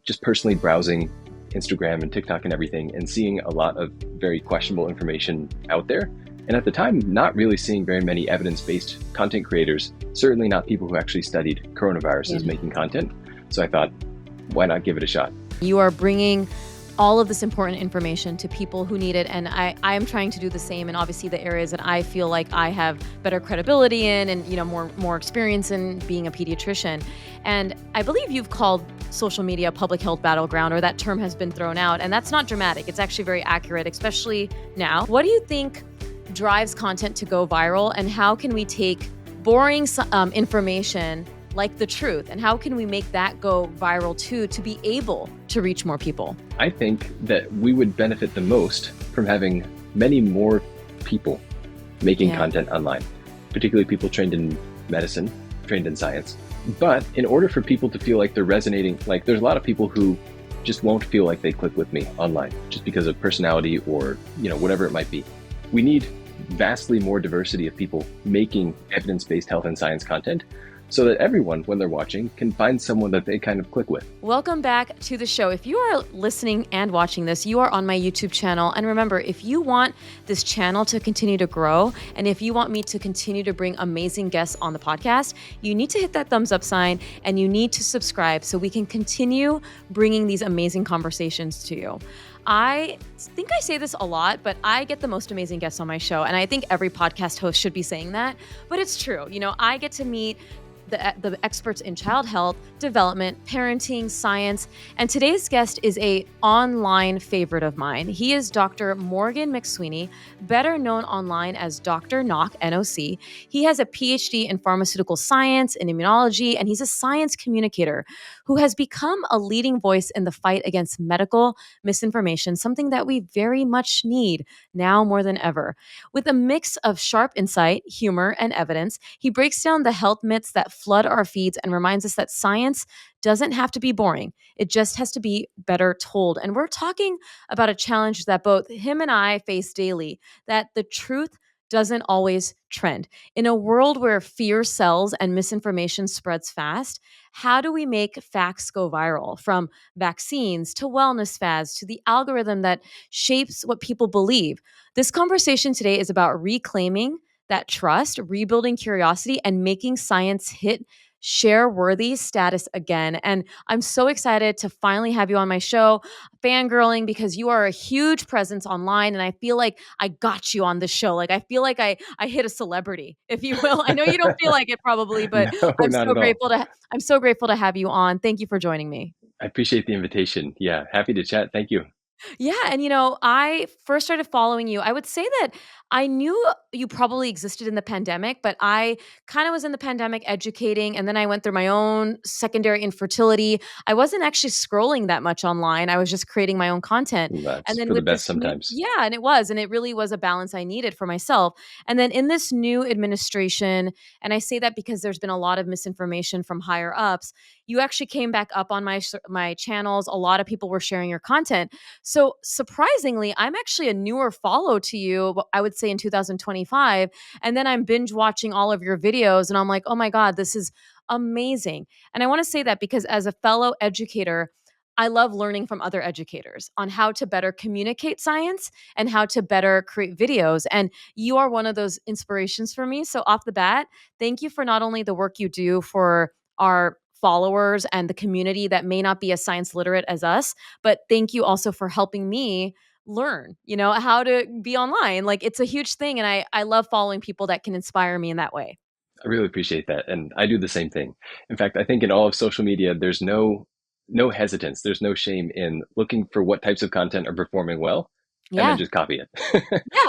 Just personally browsing Instagram and TikTok and everything and seeing a lot of very questionable information out there. And at the time, not really seeing very many evidence-based content creators, certainly not people who actually studied coronaviruses making content. So I thought, why not give it a shot? You are bringing all of this important information to people who need it. And I am trying to do the same. And obviously the areas that I feel like I have better credibility in and, more experience in being a pediatrician. And I believe you've called social media a public health battleground, or that term has been thrown out. And that's not dramatic. It's actually very accurate, especially now. What do you think drives content to go viral, and how can we take boring information like the truth, and how can we make that go viral too, to be able to reach more people? I think that we would benefit the most from having many more people making content online, particularly people trained in medicine, trained in science. But in order for people to feel like they're resonating, like there's a lot of people who just won't feel like they click with me online just because of personality or, whatever it might be. We need vastly more diversity of people making evidence-based health and science content so that everyone, when they're watching, can find someone that they kind of click with. Welcome back to the show. If you are listening and watching this, you are on my YouTube channel. And remember, if you want this channel to continue to grow, and if you want me to continue to bring amazing guests on the podcast, you need to hit that thumbs up sign and you need to subscribe so we can continue bringing these amazing conversations to you. I think I say this a lot, but I get the most amazing guests on my show. And I think every podcast host should be saying that, but it's true. I get to meet the experts in child health, development, parenting, science, and today's guest is a online favorite of mine. He is Dr. Morgan McSweeney, better known online as Dr. Knock, NOC. He has a PhD in pharmaceutical science and immunology, and he's a science communicator who has become a leading voice in the fight against medical misinformation, something that we very much need now more than ever. With a mix of sharp insight, humor, and evidence, he breaks down the health myths that flood our feeds and reminds us that science doesn't have to be boring. It just has to be better told. And we're talking about a challenge that both him and I face daily, that the truth doesn't always trend. In a world where fear sells and misinformation spreads fast, how do we make facts go viral? From vaccines to wellness fads to the algorithm that shapes what people believe. This conversation today is about reclaiming that trust, rebuilding curiosity, and making science hit share-worthy status again. And I'm so excited to finally have you on my show, fangirling, because you are a huge presence online, and I feel like I got you on the show. Like I feel like I hit a celebrity, if you will. I know you don't feel like it probably, but No, not at all. I'm so grateful to have you on. Thank you for joining me. I appreciate the invitation. Yeah, happy to chat. Thank you. Yeah. And, I first started following you. I would say that I knew you probably existed in the pandemic, but I kind of was in the pandemic educating. And then I went through my own secondary infertility. I wasn't actually scrolling that much online. I was just creating my own content. And That's then for the with best this new, sometimes. yeah, and it really was a balance I needed for myself. And then in this new administration, and I say that because there's been a lot of misinformation from higher ups, you actually came back up on my channels. A lot of people were sharing your content. So surprisingly, I'm actually a newer follow to you, I would say in 2025. And then I'm binge watching all of your videos and I'm like, oh my God, this is amazing. And I want to say that because as a fellow educator, I love learning from other educators on how to better communicate science and how to better create videos. And you are one of those inspirations for me. So off the bat, thank you for not only the work you do for our followers and the community that may not be as science literate as us, but thank you also for helping me learn, how to be online. Like it's a huge thing. And I love following people that can inspire me in that way. I really appreciate that. And I do the same thing. In fact, I think in all of social media, there's no hesitance. There's no shame in looking for what types of content are performing well and then Yeah. just copy it.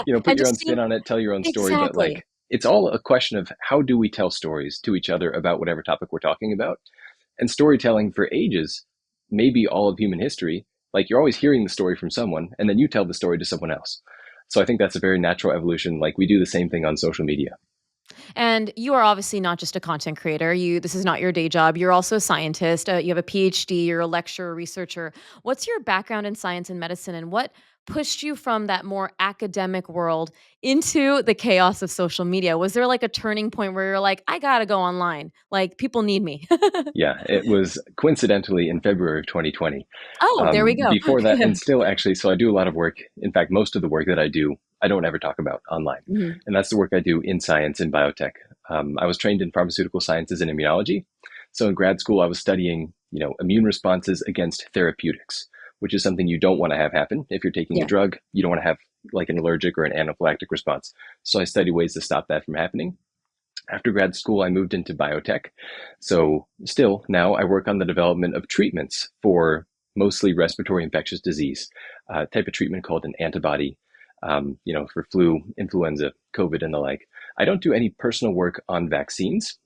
Yeah. Put And your just own spin seeing on it, tell your own story, but exactly. like it's all a question of how do we tell stories to each other about whatever topic we're talking about. And storytelling for ages, maybe all of human history, like you're always hearing the story from someone and then you tell the story to someone else. So I think that's a very natural evolution. Like we do the same thing on social media. And you are obviously not just a content creator. This is not your day job. You're also a scientist. You have a PhD. You're a lecturer, researcher. What's your background in science and medicine, and what pushed you from that more academic world into the chaos of social media? Was there like a turning point where you're like, I gotta go online? Like people need me. Yeah, it was coincidentally in February of 2020. Oh, there we go. Before that, and still actually, so I do a lot of work. In fact, most of the work that I do, I don't ever talk about online. Mhm. And that's the work I do in science and biotech. I was trained in pharmaceutical sciences and immunology. So in grad school, I was studying, immune responses against therapeutics, which is something you don't want to have happen. If you're taking a Yeah. drug, you don't want to have like an allergic or an anaphylactic response. So I study ways to stop that from happening. After grad school, I moved into biotech. So still now I work on the development of treatments for mostly respiratory infectious disease, type of treatment called an antibody, for flu, influenza, COVID, and the like. I don't do any personal work on vaccines,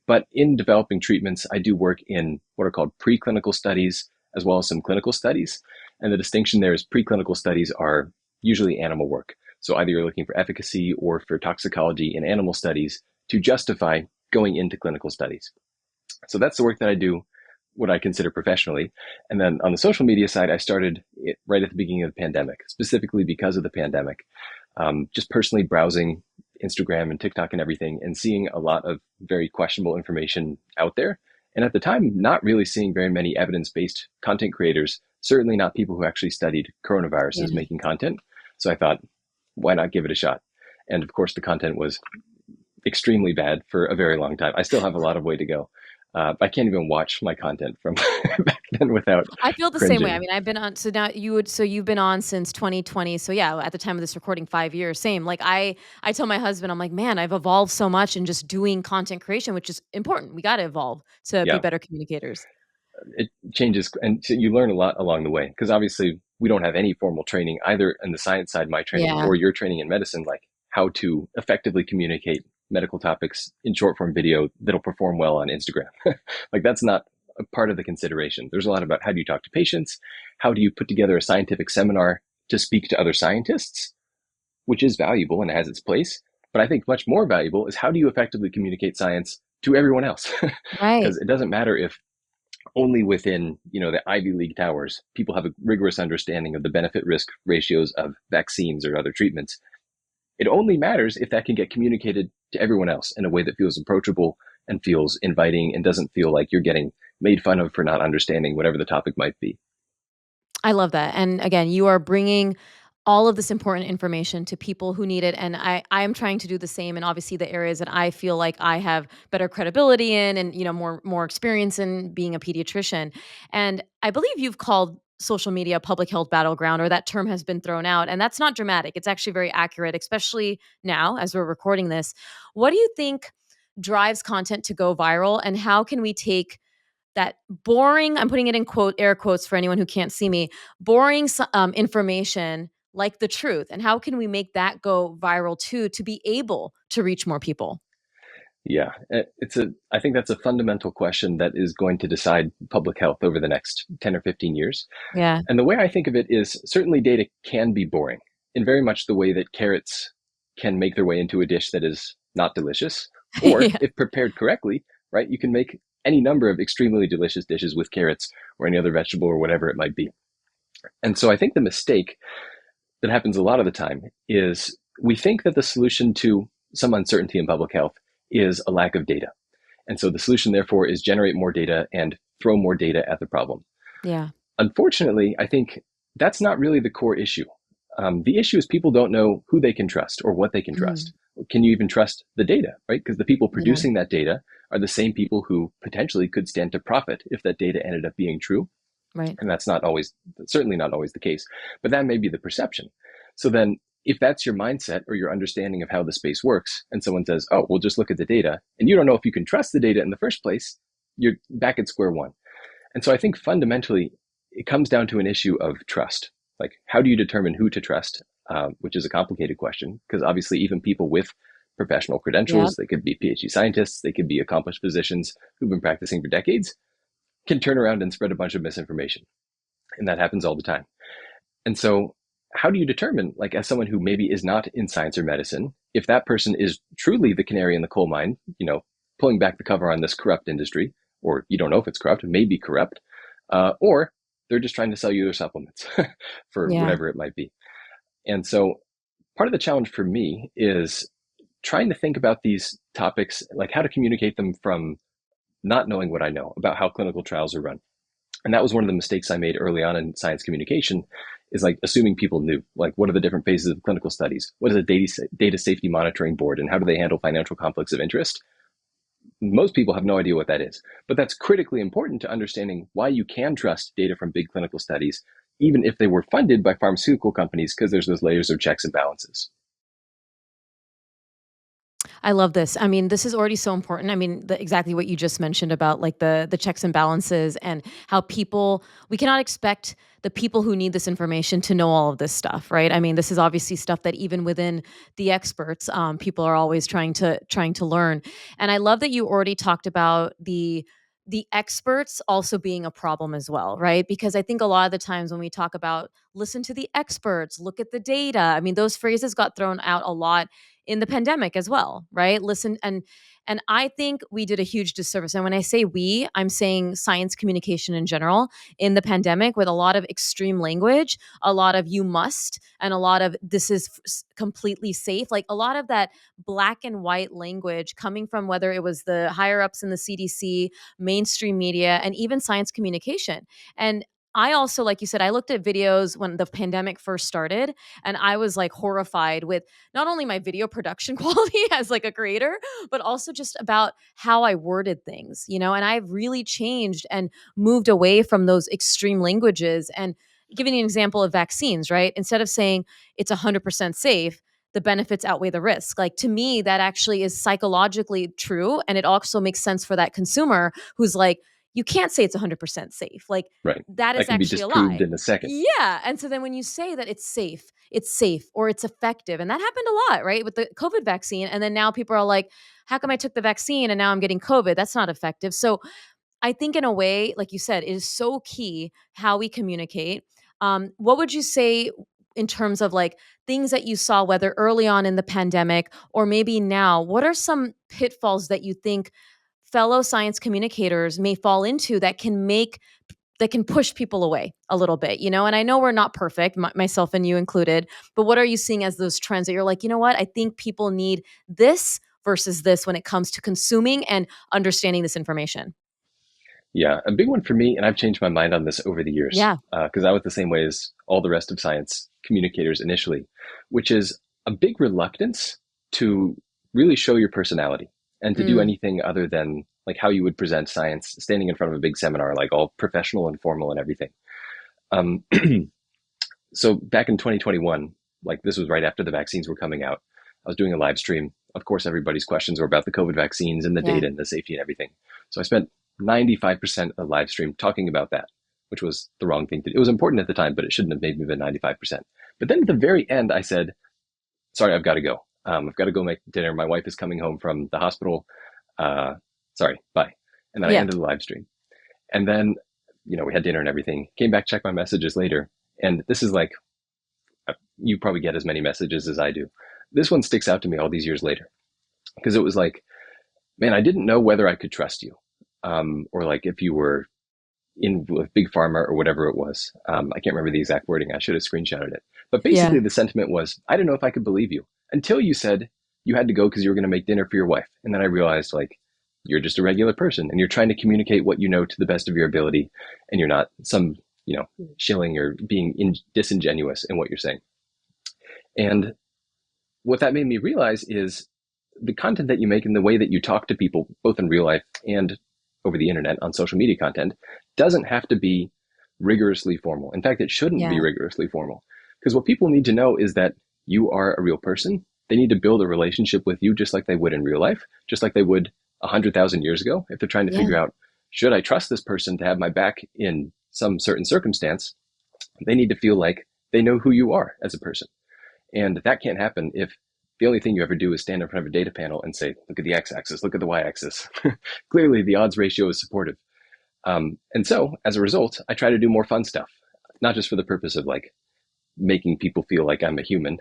but in developing treatments, I do work in what are called preclinical studies as well as some clinical studies. And the distinction there is preclinical studies are usually animal work. So either you're looking for efficacy or for toxicology in animal studies to justify going into clinical studies. So that's the work that I do, what I consider professionally. And then on the social media side, I started it right at the beginning of the pandemic, specifically because of the pandemic. Just personally browsing Instagram and TikTok and everything and seeing a lot of very questionable information out there. And at the time, not really seeing very many evidence-based content creators, certainly not people who actually studied coronaviruses Yeah. making content. So I thought, why not give it a shot? And of course, the content was extremely bad for a very long time. I still have a lot of way to go. I can't even watch my content from back then without I feel the same way. I cringing. mean, I've been on, so you've been on since 2020. So yeah, at the time of this recording, 5 years, same. Like I tell my husband, I'm like, man, I've evolved so much in just doing content creation, which is important. We got to evolve to be Yeah, better communicators. it changes, and so you learn a lot along the way because obviously we don't have any formal training either in the science side, my training, Yeah. or your training in medicine, like how to effectively communicate medical topics in short form video that'll perform well on Instagram. Like that's not a part of the consideration. There's a lot about how do you talk to patients, how do you put together a scientific seminar to speak to other scientists, which is valuable and has its place. But I think much more valuable is how do you effectively communicate science to everyone else? Right. Because it doesn't matter if only within the Ivy League towers people have a rigorous understanding of the benefit risk ratios of vaccines or other treatments. It only matters if that can get communicated to everyone else in a way that feels approachable and feels inviting and doesn't feel like you're getting made fun of for not understanding whatever the topic might be. I love that. And again, you are bringing all of this important information to people who need it. And I am trying to do the same. And obviously the areas that I feel like I have better credibility in and, more experience in being a pediatrician. And I believe you've called social media a public health battleground, or that term has been thrown out. And that's not dramatic. It's actually very accurate, especially now as we're recording this. What do you think drives content to go viral? And how can we take that boring, I'm putting it in air quotes for anyone who can't see me, boring information like the truth, and how can we make that go viral too to be able to reach more people? Yeah, I think that's a fundamental question that is going to decide public health over the next 10 or 15 years. Yeah. And the way I think of it is certainly data can be boring in very much the way that carrots can make their way into a dish that is not delicious. Or Yeah. if prepared correctly, right, you can make any number of extremely delicious dishes with carrots or any other vegetable or whatever it might be. And so I think the mistake that happens a lot of the time is we think that the solution to some uncertainty in public health is a lack of data. And so the solution, therefore, is generate more data and throw more data at the problem. Yeah. Unfortunately, I think that's not really the core issue. The issue is people don't know who they can trust or what they can Mhm. trust. Can you even trust the data, right? Because the people Yeah. producing that data are the same people who potentially could stand to profit if that data ended up being true. Right. And that's not always, certainly not always the case, but that may be the perception. So then if that's your mindset or your understanding of how the space works, and someone says, oh, well, just look at the data, and you don't know if you can trust the data in the first place, you're back at square one. And so I think fundamentally, it comes down to an issue of trust. Like, how do you determine who to trust? Which is a complicated question, because obviously even people with professional Yeah. credentials, they could be PhD scientists, they could be accomplished physicians who've been practicing for decades, can turn around and spread a bunch of misinformation. And that happens all the time. And so how do you determine, like as someone who maybe is not in science or medicine if that person is truly the canary in the coal mine, pulling back the cover on this corrupt industry, or you don't know if it's corrupt, it may be corrupt, or they're just trying to sell you their supplements for Yeah. whatever it might be. And so part of the challenge for me is trying to think about these topics, like how to communicate them from not knowing what I know about how clinical trials are run. And that was one of the mistakes I made early on in science communication, is like assuming people knew, like, what are the different phases of clinical studies? What is a data safety monitoring board, and how do they handle financial conflicts of interest? Most people have no idea what that is, but that's critically important to understanding why you can trust data from big clinical studies, even if they were funded by pharmaceutical companies, because there's those layers of checks and balances. I love this. I mean, this is already so important. I mean, exactly what you just mentioned about like the checks and balances and how people we cannot expect the people who need this information to know all of this stuff, right? I mean, this is obviously stuff that even within the experts, people are always trying to learn. And I love that you already talked about the experts also being a problem as well, right? Because I think a lot of the times when we talk about listen to the experts, look at the data, I mean, those phrases got thrown out a lot in the pandemic as well, right? Listen and I think we did a huge disservice. And when I say we, I'm saying science communication in general in the pandemic with a lot of extreme language, a lot of you must, and a lot of this is completely safe. Like a lot of that black and white language coming from whether it was the higher ups in the CDC, mainstream media, and even science communication. And I also, like you said, I looked at videos when the pandemic first started, and I was like horrified with not only my video production quality as like a creator, but also just about how I worded things, and I've really changed and moved away from those extreme languages. And giving an example of vaccines, right? Instead of saying it's 100% safe, the benefits outweigh the risk. Like to me, that actually is psychologically true. And it also makes sense for that consumer who's like, you can't say it's 100% safe. Like Right. that That is can be actually a disproved lie. in a second. Yeah. And so then when you say that it's safe or it's effective, and that happened a lot, right? With the COVID vaccine. And then now people are like, how come I took the vaccine and now I'm getting COVID? That's not effective. So I think in a way, like you said, it is so key how we communicate. What would you say in terms of like things that you saw, whether early on in the pandemic or maybe now? What are some pitfalls that you think fellow science communicators may fall into that can push people away a little bit, And I know we're not perfect, myself and you included, but what are you seeing as those trends that you're like, you know what? I think people need this versus this when it comes to consuming and understanding this information. Yeah, a big one for me, and I've changed my mind on this over the years, Yeah. because I was the same way as all the rest of science communicators initially, which is a big reluctance to really show your personality and to do Mm, anything other than like how you would present science standing in front of a big seminar, like all professional and formal and everything. Um, so back in 2021, like this was right after the vaccines were coming out, I was doing a live stream. Of course, everybody's questions were about the COVID vaccines and the yeah. data and the safety and everything. So I spent 95% of the live stream talking about that, which was the wrong thing to do. It was important at the time, but it shouldn't have maybe been 95%. But then at the very end, I said, sorry, I've got to go. I've got to go make dinner. My wife is coming home from the hospital. Uh, sorry, bye. And then I Yeah. ended the live stream. And then, we had dinner and everything. Came back, checked my messages later. And this is like, you probably get as many messages as I do. This one sticks out to me all these years later because it was like, man, I didn't know whether I could trust you, or like if you were in with big pharma or whatever it was. I can't remember the exact wording. I should have screenshotted it. But Yeah. basically, the sentiment was, I didn't know if I could believe you until you said you had to go because you were going to make dinner for your wife, and then I realized like you're just a regular person and you're trying to communicate what you know to the best of your ability, and you're not some shilling or being disingenuous in what you're saying. And what that made me realize is the content that you make and the way that you talk to people, both in real life and over the internet on social media content, doesn't have to be rigorously formal. In fact, it shouldn't be Yeah. rigorously formal. Because what people need to know is that you are a real person. They need to build a relationship with you just like they would in real life, just like they would 100,000 years ago. If they're trying to Yeah. figure out, should I trust this person to have my back in some certain circumstance, they need to feel like they know who you are as a person. And that can't happen if the only thing you ever do is stand in front of a data panel and say, look at the x-axis, look at the y-axis. Clearly, the odds ratio is supportive. And so, as a result, I try to do more fun stuff, not just for the purpose of like making people feel like I'm a human.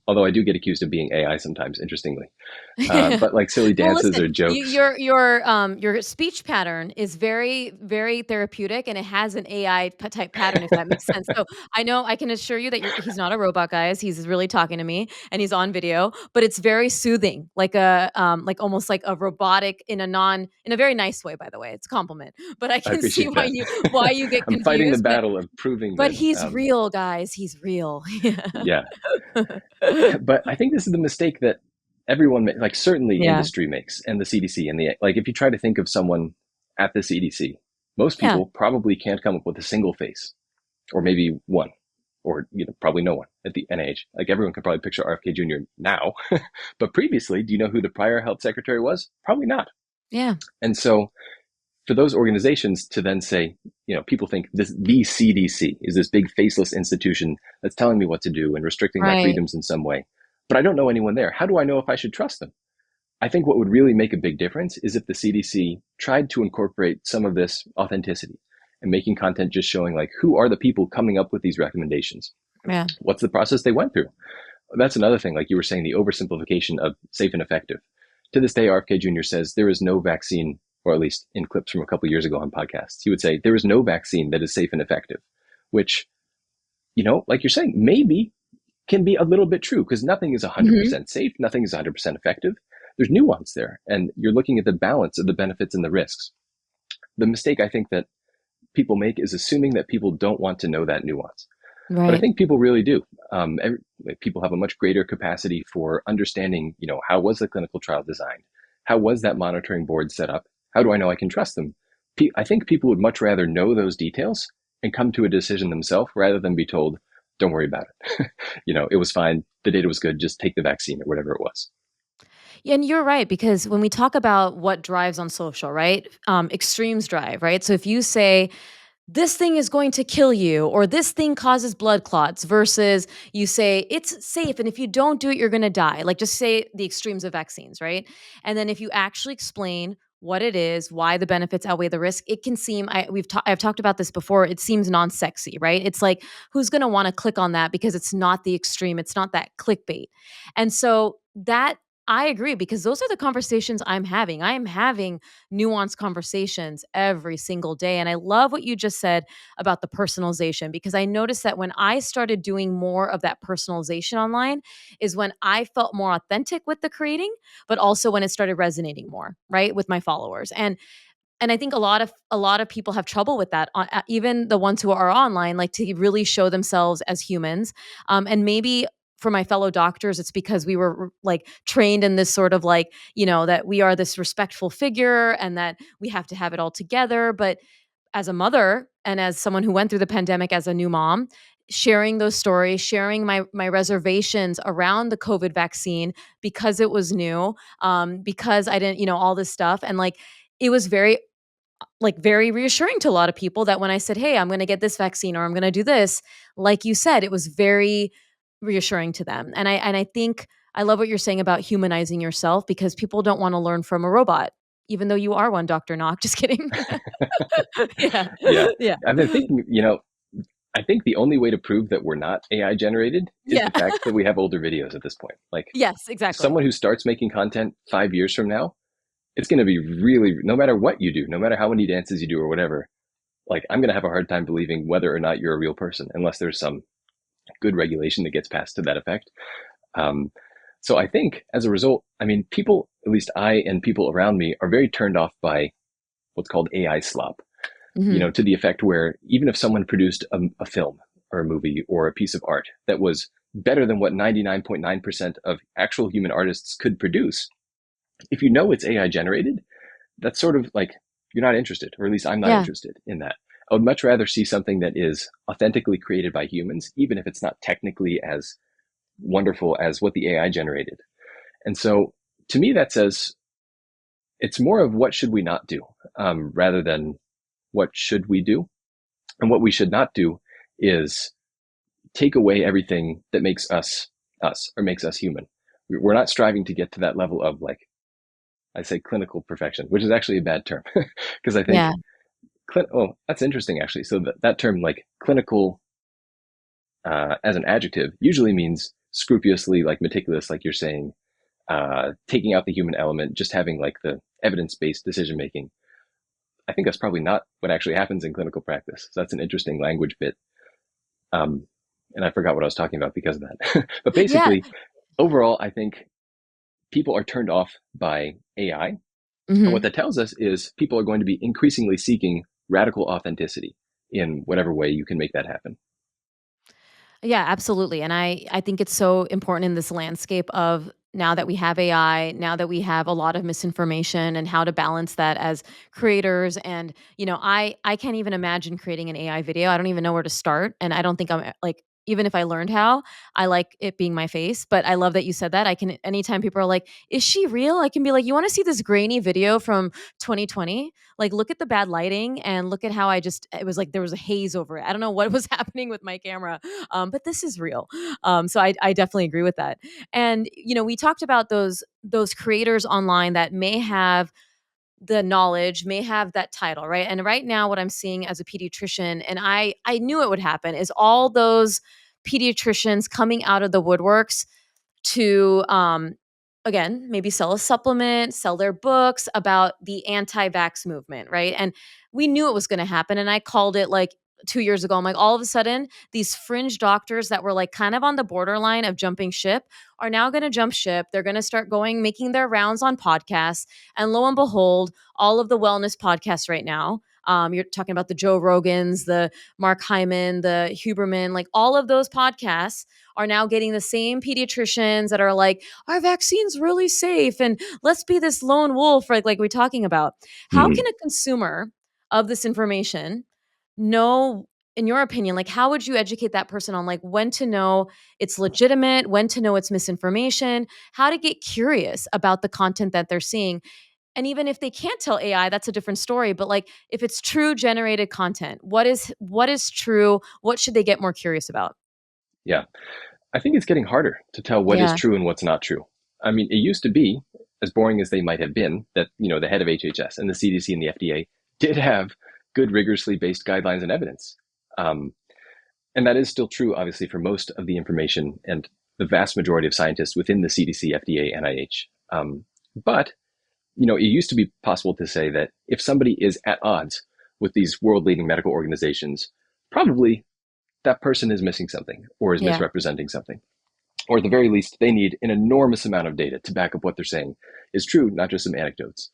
Although I do get accused of being AI sometimes, interestingly. But like silly Well, dances listen, or jokes. your speech pattern is very, very therapeutic, and it has an AI type pattern, if that makes sense. So I know I can assure you that he's not a robot, guys. He's really talking to me, and he's on video, but it's very soothing, like almost like a robotic in a very nice way. By the way, it's a compliment, but I I can see appreciate that. why you get I'm fighting the confused, battle of proving but that, he's real, guys. He's real. Yeah. yeah. But I think this is the mistake that everyone makes, like certainly Yeah. industry makes, and the CDC, and the like. If you try to think of someone at the CDC, most Yeah. people probably can't come up with a single face, or maybe one, or probably no one at the NIH. Like everyone can probably picture RFK Jr. now, but previously, do you know who the prior health secretary was? Probably not. Yeah. And so for those organizations to then say, people think the CDC is this big faceless institution that's telling me what to do and restricting my Right. freedoms in some way, but I don't know anyone there. How do I know if I should trust them? I think what would really make a big difference is if the CDC tried to incorporate some of this authenticity and making content just showing like who are the people coming up with these recommendations? Yeah. What's the process they went through? That's another thing, like you were saying, the oversimplification of safe and effective. To this day, RFK Jr. says there is no vaccine, or at least in clips from a couple of years ago on podcasts, he would say there is no vaccine that is safe and effective, which, like you're saying, maybe can be a little bit true because nothing is Mhm. 100% safe, nothing is 100% effective. There's nuance there, and you're looking at the balance of the benefits and the risks. The mistake I think that people make is assuming that people don't want to know that nuance. But I Right. think people really do. People have a much greater capacity for understanding, how was the clinical trial designed? How was that monitoring board set up? How do I know I can trust them? I think people would much rather know those details and come to a decision themselves rather than be told, don't worry about it. It was fine. The data was good. Just take the vaccine or whatever it was. Yeah, and you're right, because when we talk about what drives on social, right? Extremes drive, right? So if you say this thing is going to kill you, or this thing causes blood clots, versus you say it's safe and if you don't do it you're going to die, like just say the extremes of vaccines, right? And then if you actually explain what it is, why the benefits outweigh the risk, it can seem, I've talked about this before, it seems non-sexy, right? It's like, who's going to want to click on that because it's not the extreme, it's not that clickbait. And so that, I agree, because those are the conversations I'm having. I am having nuanced conversations every single day. And I love what you just said about the personalization, because I noticed that when I started doing more of that personalization online is when I felt more authentic with the creating, but also when it started resonating more, right, with my followers. And I think a lot of people have trouble with that. Even the ones who are online, like to really show themselves as humans. And maybe for my fellow doctors, it's because we were like trained in this sort of like, that we are this respectful figure and that we have to have it all together. But as a mother and as someone who went through the pandemic as a new mom, sharing those stories, sharing my reservations around the COVID vaccine because it was new, because I didn't, all this stuff, and like it was very reassuring to a lot of people that when I said, "Hey, I'm going to get this vaccine or I'm going to do this," like you said, it was very reassuring to them. And I think I love what you're saying about humanizing yourself, because people don't want to learn from a robot, even though you are one, Dr. Knock. Just kidding. Yeah. Yeah. Yeah. I've been thinking, I think the only way to prove that we're not AI generated is Yeah. the fact that we have older videos at this point. Like Yes, exactly. someone who starts making content 5 years from now, it's going to be really, no matter what you do, no matter how many dances you do or whatever, like I'm going to have a hard time believing whether or not you're a real person unless there's some good regulation that gets passed to that effect. Um, so I think as a result, I mean, people, at least I and people around me, are very turned off by what's called AI slop, Mhm. to the effect where even if someone produced a film or a movie or a piece of art that was better than what 99.9% of actual human artists could produce, if you know it's AI generated, that's sort of like you're not interested, or at least I'm not Yeah. interested in that. I would much rather see something that is authentically created by humans, even if it's not technically as wonderful as what the AI generated. And so to me, that says it's more of what should we not do, rather than what should we do. And what we should not do is take away everything that makes us us or makes us human. We're not striving to get to that level of, like, I say clinical perfection, which is actually a bad term because I think Yeah. oh, that's interesting actually. So that term, like clinical as an adjective usually means scrupulously, like meticulous, like you're saying, taking out the human element, just having like the evidence-based decision making. I think that's probably not what actually happens in clinical practice. So that's an interesting language bit. Um, and I forgot what I was talking about because of that. But Yeah. basically, overall, I think people are turned off by AI. And what Hmm. that tells us is people are going to be increasingly seeking radical authenticity in whatever way you can make that happen. Yeah, absolutely. And I think it's so important in this landscape of now that we have AI, now that we have a lot of misinformation and how to balance that as creators. And, I can't even imagine creating an AI video. I don't even know where to start. And I don't think I'm like, even if I learned how, I like it being my face. But I love that you said that. I can, anytime people are like, is she real? I can be like, you want to see this grainy video from 2020? Like, look at the bad lighting and look at how it was like there was a haze over it. I don't know what was happening with my camera, but this is real. So I definitely agree with that. And we talked about those creators online that may have the knowledge, may have that title, right? And right now, what I'm seeing as a pediatrician, and I knew it would happen, is all those pediatricians coming out of the woodworks to again maybe sell a supplement, sell their books about the anti-vax movement, right? And we knew it was going to happen, and I called it like 2 years ago. I'm like, all of a sudden these fringe doctors that were like kind of on the borderline of jumping ship are now going to jump ship. They're going to start going making their rounds on podcasts, and lo and behold, all of the wellness podcasts right now, you're talking about the Joe Rogans, the Mark Hyman, the Huberman, like all of those podcasts are now getting the same pediatricians that are like, our vaccine's really safe and let's be this lone wolf, like we're talking about. How Mm-hmm. can a consumer of this information know, in your opinion, like how would you educate that person on like when to know it's legitimate, when to know it's misinformation, how to get curious about the content that they're seeing? And even if they can't tell AI, that's a different story. But like if it's true generated content, what is true? What should they get more curious about? Yeah. I think it's getting harder to tell what is Yeah. true and what's not true. I mean, it used to be, as boring as they might have been, that the head of HHS and the CDC and the FDA did have good, rigorously based guidelines and evidence, um, and that is still true, obviously, for most of the information and the vast majority of scientists within the CDC, FDA, NIH. But it used to be possible to say that if somebody is at odds with these world-leading medical organizations, probably that person is missing something or is Yeah. misrepresenting something, or at the very least, they need an enormous amount of data to back up what they're saying is true, not just some anecdotes.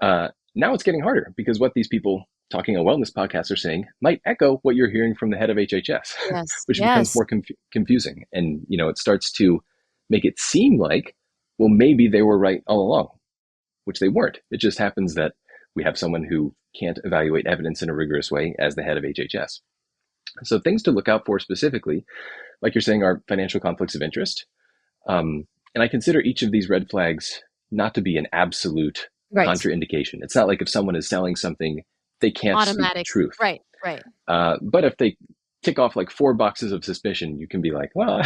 Now it's getting harder because what these people talking on wellness podcasts are saying might echo what you're hearing from the head of HHS, Yes. which becomes Yes. more confusing. And, it starts to make it seem like, well, maybe they were right all along, which they weren't. It just happens that we have someone who can't evaluate evidence in a rigorous way as the head of HHS. So things to look out for specifically, like you're saying, are financial conflicts of interest. And I consider each of these red flags not to be an absolute Right. contraindication. It's not like if someone is selling something, they can't speak the Automatic. truth. Right. Right. But if they tick off like 4 boxes of suspicion, you can be like, well,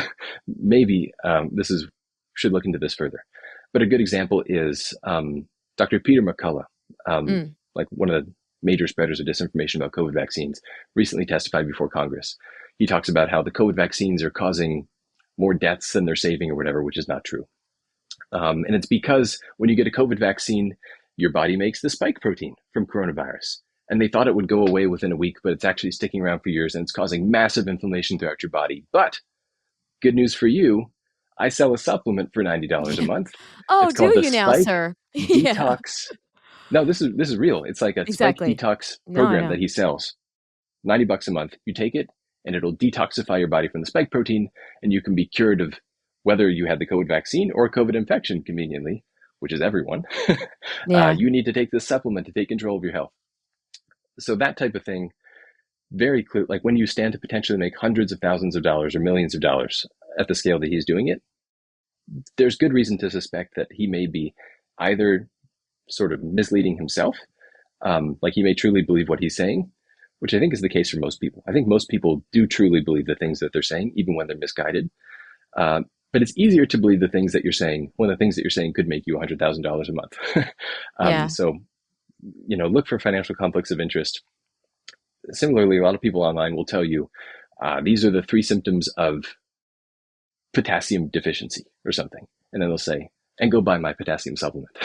maybe this is should look into this further. But a good example is Dr. Peter McCullough, Mm. like one of the major spreaders of disinformation about COVID vaccines, recently testified before Congress. He talks about how the COVID vaccines are causing more deaths than they're saving or whatever, which is not true. And it's because when you get a COVID vaccine, your body makes the spike protein from coronavirus. And they thought it would go away within a week, but it's actually sticking around for years and it's causing massive inflammation throughout your body. But good news for you, I sell a supplement for $90 a month. Oh, It's do called the you now, Spike sir? Yeah. Detox. No, this is real. It's like a Spike Exactly. Detox No, I program know. that he sells. $90 a month. You take it and it'll detoxify your body from the spike protein and you can be cured of whether you had the COVID vaccine or COVID infection conveniently, which is everyone. Yeah. You need to take this supplement to take control of your health. So that type of thing, very clear, like when you stand to potentially make hundreds of thousands of dollars or millions of dollars at the scale that he's doing it, there's good reason to suspect that he may be either sort of misleading himself, like he may truly believe what he's saying, which I think is the case for most people. I think most people do truly believe the things that they're saying, even when they're misguided. But it's easier to believe the things that you're saying when the things that you're saying could make you $100,000 a month. Yeah. So, look for financial conflicts of interest. Similarly, a lot of people online will tell you, these are the three symptoms of potassium deficiency or something. And then they'll say, and go buy my potassium supplement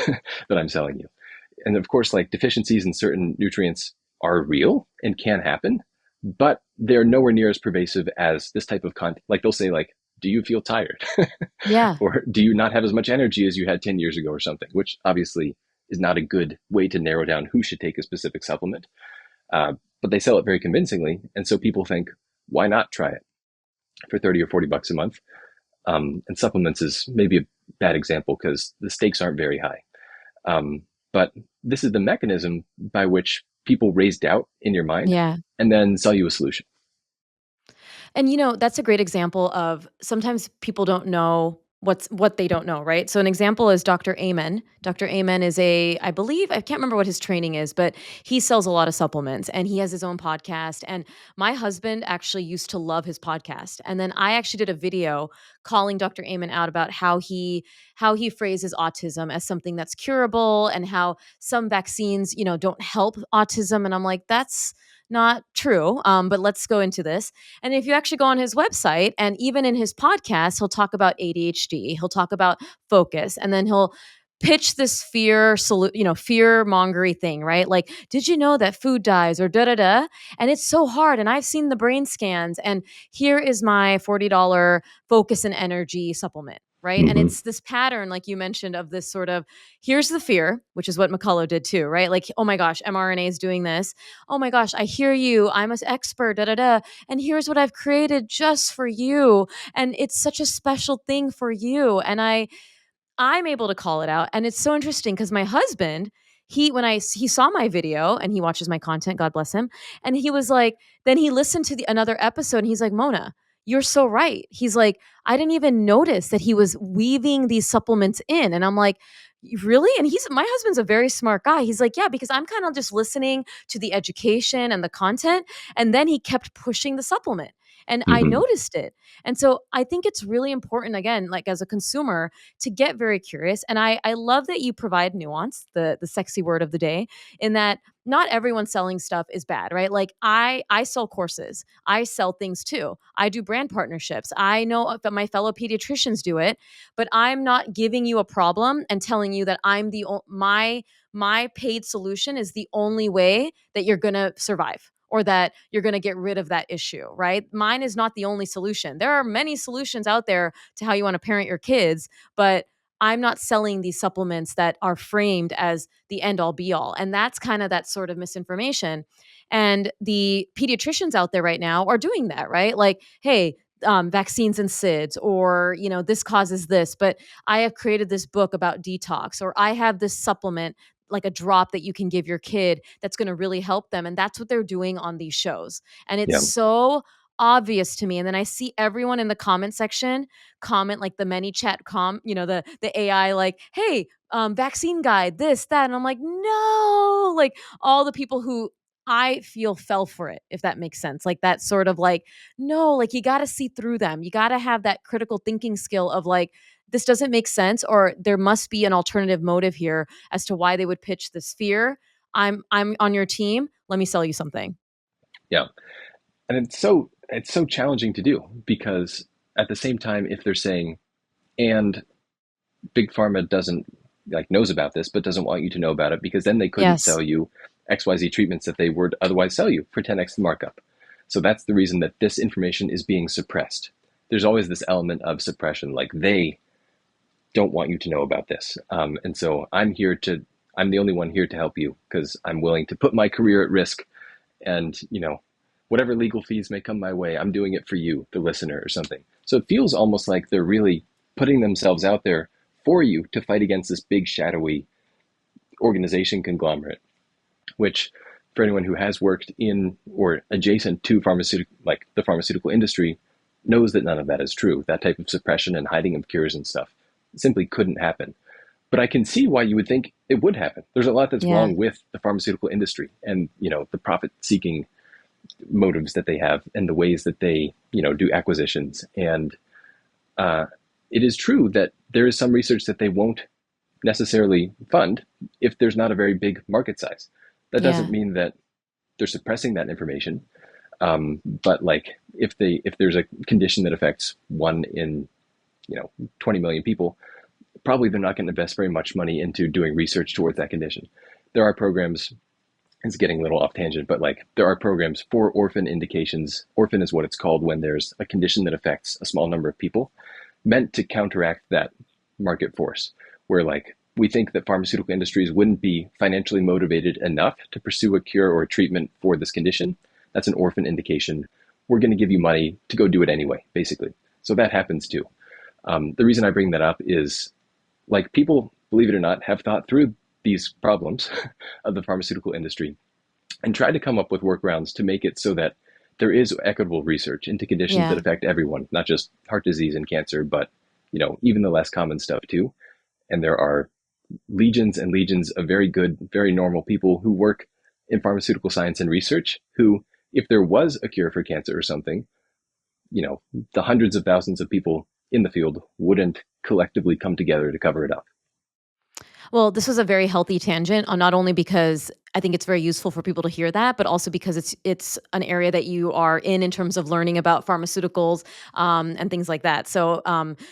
that I'm selling you. And of course, like deficiencies in certain nutrients are real and can happen, but they're nowhere near as pervasive as this type of content. Like they'll say like, do you feel tired? Yeah. Or do you not have as much energy as you had 10 years ago or something, which obviously is not a good way to narrow down who should take a specific supplement. But they sell it very convincingly. And so people think, why not try it for 30 or 40 bucks a month? And supplements is maybe a bad example because the stakes aren't very high. But this is the mechanism by which people raise doubt in your mind Yeah. and then sell you a solution. And that's a great example of sometimes people don't know what they don't know, right? So an example is Dr. Amen. Dr. Amen is I believe, I can't remember what his training is, but he sells a lot of supplements and he has his own podcast. And my husband actually used to love his podcast. And then I actually did a video calling Dr. Amen out about how he phrases autism as something that's curable and how some vaccines, don't help autism. And I'm like, that's not true. But let's go into this. And if you actually go on his website and even in his podcast, he'll talk about ADHD, he'll talk about focus, and then he'll pitch this fear mongery thing, right? Like, did you know that food dyes or da da da? And it's so hard. And I've seen the brain scans, and here is my $40 focus and energy supplement. Right. And Mm-hmm. it's this pattern, like you mentioned, of this sort of here's the fear, which is what McCullough did too, right? Like, oh my gosh, mRNA is doing this. Oh my gosh, I hear you. I'm an expert, da da da. And here's what I've created just for you. And it's such a special thing for you. And I'm able to call it out. And it's so interesting because my husband, he saw my video and he watches my content, God bless him. And he was like, then he listened to another episode and he's like, Mona, you're so right. He's like, I didn't even notice that he was weaving these supplements in. And I'm like, really? And my husband's a very smart guy. He's like, yeah, because I'm kind of just listening to the education and the content. And then he kept pushing the supplement. And I Mm-hmm. noticed it. And so I think it's really important, again, like as a consumer, to get very curious. And I love that you provide nuance, the sexy word of the day, in that not everyone selling stuff is bad, right? Like I sell courses. I sell things too. I do brand partnerships. I know that my fellow pediatricians do it, but I'm not giving you a problem and telling you that my paid solution is the only way that you're going to survive or that you're going to get rid of that issue, right? Mine is not the only solution. There are many solutions out there to how you want to parent your kids, but I'm not selling these supplements that are framed as the end all be all. And that's kind of that sort of misinformation. And the pediatricians out there right now are doing that, right? Like, hey, vaccines and SIDS, or, this causes this, but I have created this book about detox, or I have this supplement, like a drop that you can give your kid that's going to really help them. And that's what they're doing on these shows. And it's Yeah. so obvious to me. And then I see everyone in the comment section comment, like the ManyChat the AI, like, hey, vaccine guide, this, that. And I'm like, no, like all the people who I feel fell for it, if that makes sense. Like that sort of like, no, like you got to see through them. You got to have that critical thinking skill of like, this doesn't make sense, or there must be an alternative motive here as to why they would pitch this fear. I'm on your team. Let me sell you something. Yeah. And it's so challenging to do because at the same time, if they're saying, and big pharma doesn't like knows about this, but doesn't want you to know about it because then they couldn't Yes. sell you XYZ treatments that they would otherwise sell you for 10x the markup. So that's the reason that this information is being suppressed. There's always this element of suppression, like they don't want you to know about this. And so I'm the only one here to help you because I'm willing to put my career at risk and, whatever legal fees may come my way, I'm doing it for you, the listener or something. So it feels almost like they're really putting themselves out there for you to fight against this big shadowy organization conglomerate, which for anyone who has worked in or adjacent to the pharmaceutical industry knows that none of that is true. That type of suppression and hiding of cures and stuff simply couldn't happen. But I can see why you would think it would happen. There's a lot that's Yeah. wrong with the pharmaceutical industry and, the profit seeking motives that they have and the ways that they, do acquisitions. And it is true that there is some research that they won't necessarily fund if there's not a very big market size. That Yeah. doesn't mean that they're suppressing that information. But like if there's a condition that affects 1 in 20 million people, probably they're not going to invest very much money into doing research towards that condition. There are programs, it's getting a little off tangent, but like there are programs for orphan indications. Orphan is what it's called when there's a condition that affects a small number of people, meant to counteract that market force where like we think that pharmaceutical industries wouldn't be financially motivated enough to pursue a cure or a treatment for this condition. That's an orphan indication. We're going to give you money to go do it anyway, basically. So that happens too. The reason I bring that up is like people, believe it or not, have thought through these problems of the pharmaceutical industry and tried to come up with workarounds to make it so that there is equitable research into conditions that Yeah. affect everyone, not just heart disease and cancer, but even the less common stuff too. And there are legions and legions of very good, very normal people who work in pharmaceutical science and research who, if there was a cure for cancer or something, the hundreds of thousands of people in the field wouldn't collectively come together to cover it up. Well, this was a very healthy tangent, not only because I think it's very useful for people to hear that, but also because it's an area that you are in terms of learning about pharmaceuticals and things like that. So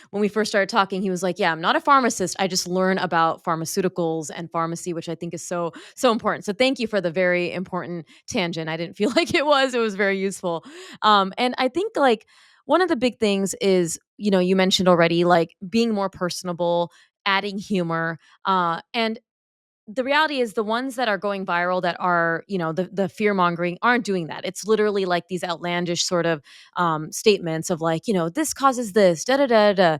when we first started talking, he was like, "Yeah, I'm not a pharmacist. I just learn about pharmaceuticals and pharmacy, which I think is so important." So thank you for the very important tangent. I didn't feel like it was. It was very useful, and I think like one of the big things is you mentioned already like being more personable, adding humor and the reality is the ones that are going viral that are, the fear mongering aren't doing that. It's literally like these outlandish sort of statements of like, this causes this, da da da da.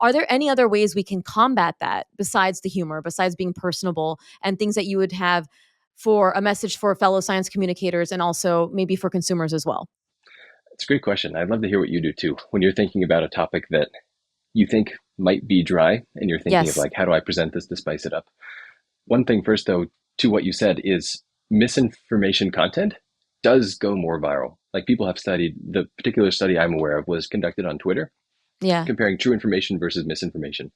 Are there any other ways we can combat that besides the humor, besides being personable and things that you would have for a message for fellow science communicators and also maybe for consumers as well? It's a great question. I'd love to hear what you do too. When you're thinking about a topic that you think might be dry and you're thinking of Yes. like, how do I present this to spice it up? One thing first, though, to what you said is misinformation content does go more viral. Like people have studied, the particular study I'm aware of was conducted on Twitter, Yeah. comparing true information versus misinformation.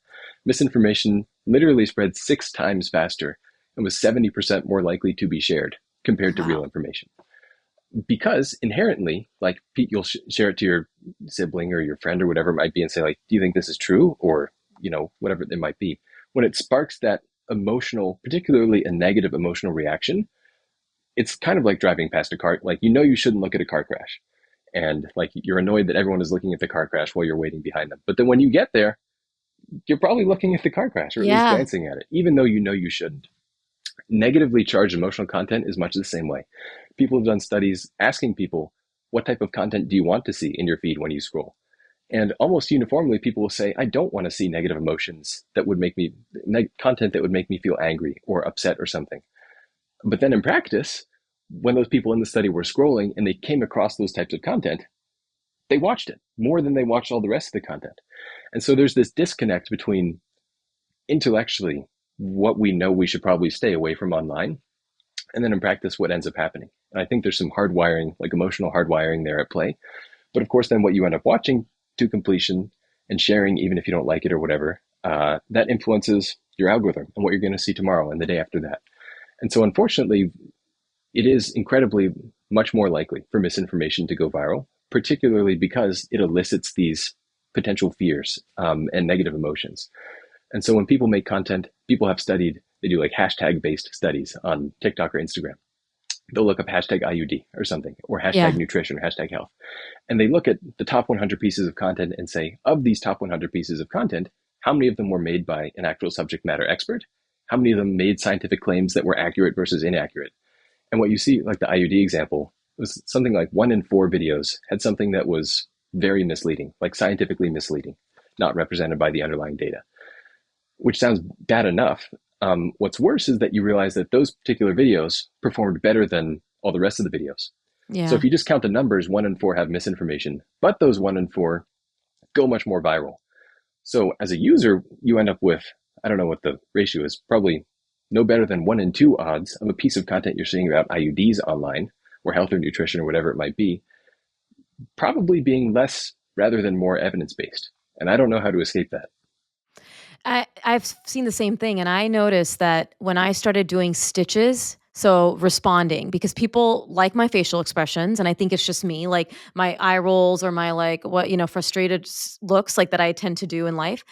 Misinformation literally spread 6 times faster and was 70% more likely to be shared compared to real Wow. information. Because inherently, like you'll share it to your sibling or your friend or whatever it might be and say, like, do you think this is true? Or, whatever it might be. When it sparks that emotional, particularly a negative emotional reaction, it's kind of like driving past a car. Like, you shouldn't look at a car crash. And like, you're annoyed that everyone is looking at the car crash while you're waiting behind them. But then when you get there, you're probably looking at the car crash or at least Yeah. glancing at it, even though you shouldn't. Negatively charged emotional content is much the same way. People have done studies asking people, what type of content do you want to see in your feed when you scroll? And almost uniformly, people will say, I don't want to see negative emotions that would make me, content that would make me feel angry or upset or something. But then in practice, when those people in the study were scrolling and they came across those types of content, they watched it more than they watched all the rest of the content. And so there's this disconnect between intellectually what we know we should probably stay away from online, and then in practice, what ends up happening. And I think there's some hardwiring, like emotional hardwiring there at play. But of course, then what you end up watching to completion and sharing, even if you don't like it or whatever, that influences your algorithm and what you're going to see tomorrow and the day after that. And so, unfortunately, it is incredibly much more likely for misinformation to go viral, particularly because it elicits these potential fears and negative emotions. And so when people make content, people have studied, they do like hashtag based studies on TikTok or Instagram. They'll look up hashtag IUD or something, or hashtag Yeah. nutrition or hashtag health. And they look at the top 100 pieces of content and say, of these top 100 pieces of content, how many of them were made by an actual subject matter expert? How many of them made scientific claims that were accurate versus inaccurate? And what you see, like the IUD example, was something like 1 in 4 videos had something that was very misleading, like scientifically misleading, not represented by the underlying data, which sounds bad enough. What's worse is that you realize that those particular videos performed better than all the rest of the videos. So Yeah. if you just count the numbers, 1 in 4 have misinformation, but those 1 in 4 go much more viral. So as a user, you end up with, I don't know what the ratio is, probably no better than 1 in 2 odds of a piece of content you're seeing about IUDs online or health or nutrition or whatever it might be, probably being less rather than more evidence based. And I don't know how to escape that. I've seen the same thing, and I noticed that when I started doing stitches So responding, because people like my facial expressions, and I think it's just me, like my eye rolls or my like what frustrated looks like that I tend to do in life,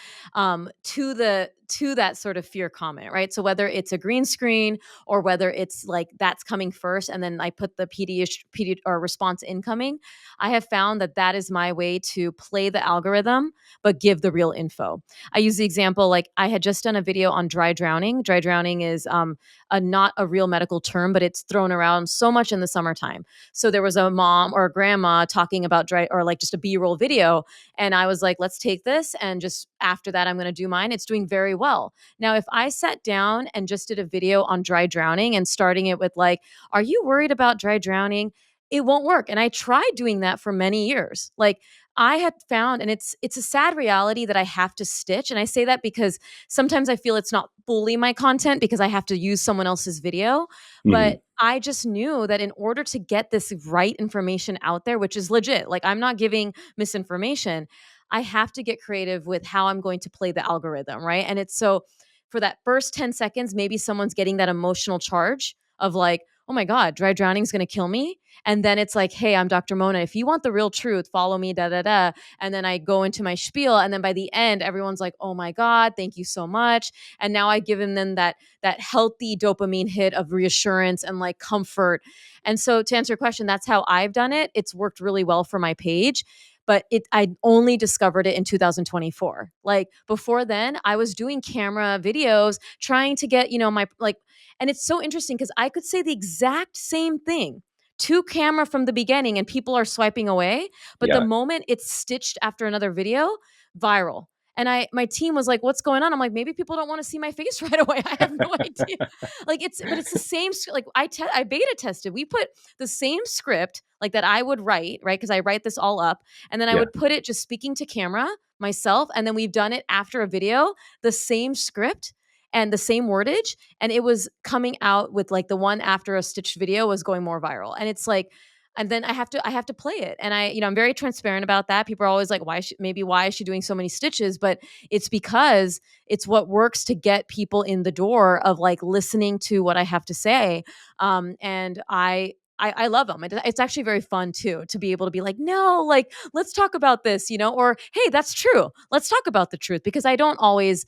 to that sort of fear comment, right? So whether it's a green screen or whether it's like that's coming first, and then I put the PD or response incoming, I have found that that is my way to play the algorithm but give the real info. I use the example, like I had just done a video on dry drowning. Dry drowning is a not a real medical term, but it's thrown around so much in the summertime. So there was a mom or a grandma talking about dry, or like just a B-roll video, and I was like, let's take this, and just after that I'm going to do mine. It's doing very well. Now if I sat down and just did a video on dry drowning and starting it with like, are you worried about dry drowning? It won't work. And I tried doing that for many years. Like I had found, and it's a sad reality that I have to stitch. And I say that because sometimes I feel it's not fully my content because I have to use someone else's video. Hmm. But I just knew that in order to get this right information out there, which is legit, like I'm not giving misinformation, I have to get creative with how I'm going to play the algorithm, right? And it's so for that first 10 seconds, maybe someone's getting that emotional charge of like, oh my God, dry drowning is going to kill me. And then it's like, hey, I'm Dr. Mona. If you want the real truth, follow me, da da da. And then I go into my spiel. And then by the end, everyone's like, oh my God, thank you so much. And now I give them that healthy dopamine hit of reassurance and like comfort. And so to answer your question, that's how I've done it. It's worked really well for my page. But I only discovered it in 2024. Like before then, I was doing camera videos trying to get, my like, and it's so interesting because I could say the exact same thing to camera from the beginning and people are swiping away. But the Yeah. moment it's stitched after another video, viral. And my team was like, what's going on? I'm like, maybe people don't want to see my face right away. I have no idea. Like but it's the same, like I beta tested. We put the same script like that I would write, right? Because I write this all up. And then I Yeah. would put it just speaking to camera myself. And then we've done it after a video, the same script and the same wordage, and it was coming out with like the one after a stitched video was going more viral. And it's like, and then I have to play it. And I'm very transparent about that. People are always like, why is she doing so many stitches? But it's because it's what works to get people in the door of like listening to what I have to say. And I love them. It's actually very fun too to be able to be like, no, like let's talk about this, or hey, that's true. Let's talk about the truth, because I don't always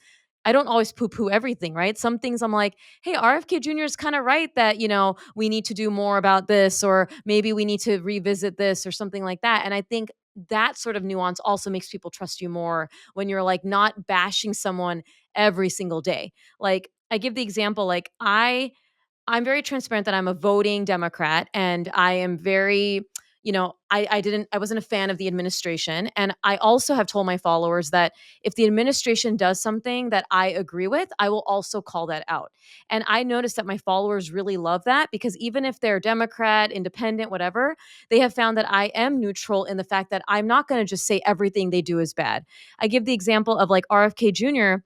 poo poo everything, right? Some things I'm like, hey, RFK Jr. is kind of right that, we need to do more about this, or maybe we need to revisit this or something like that. And I think that sort of nuance also makes people trust you more when you're like not bashing someone every single day. Like I give the example, like I'm very transparent that I'm a voting Democrat, and I am very, I wasn't a fan of the administration. And I also have told my followers that if the administration does something that I agree with, I will also call that out. And I noticed that my followers really love that, because even if they're Democrat, independent, whatever, they have found that I am neutral in the fact that I'm not going to just say everything they do is bad. I give the example of like RFK Jr.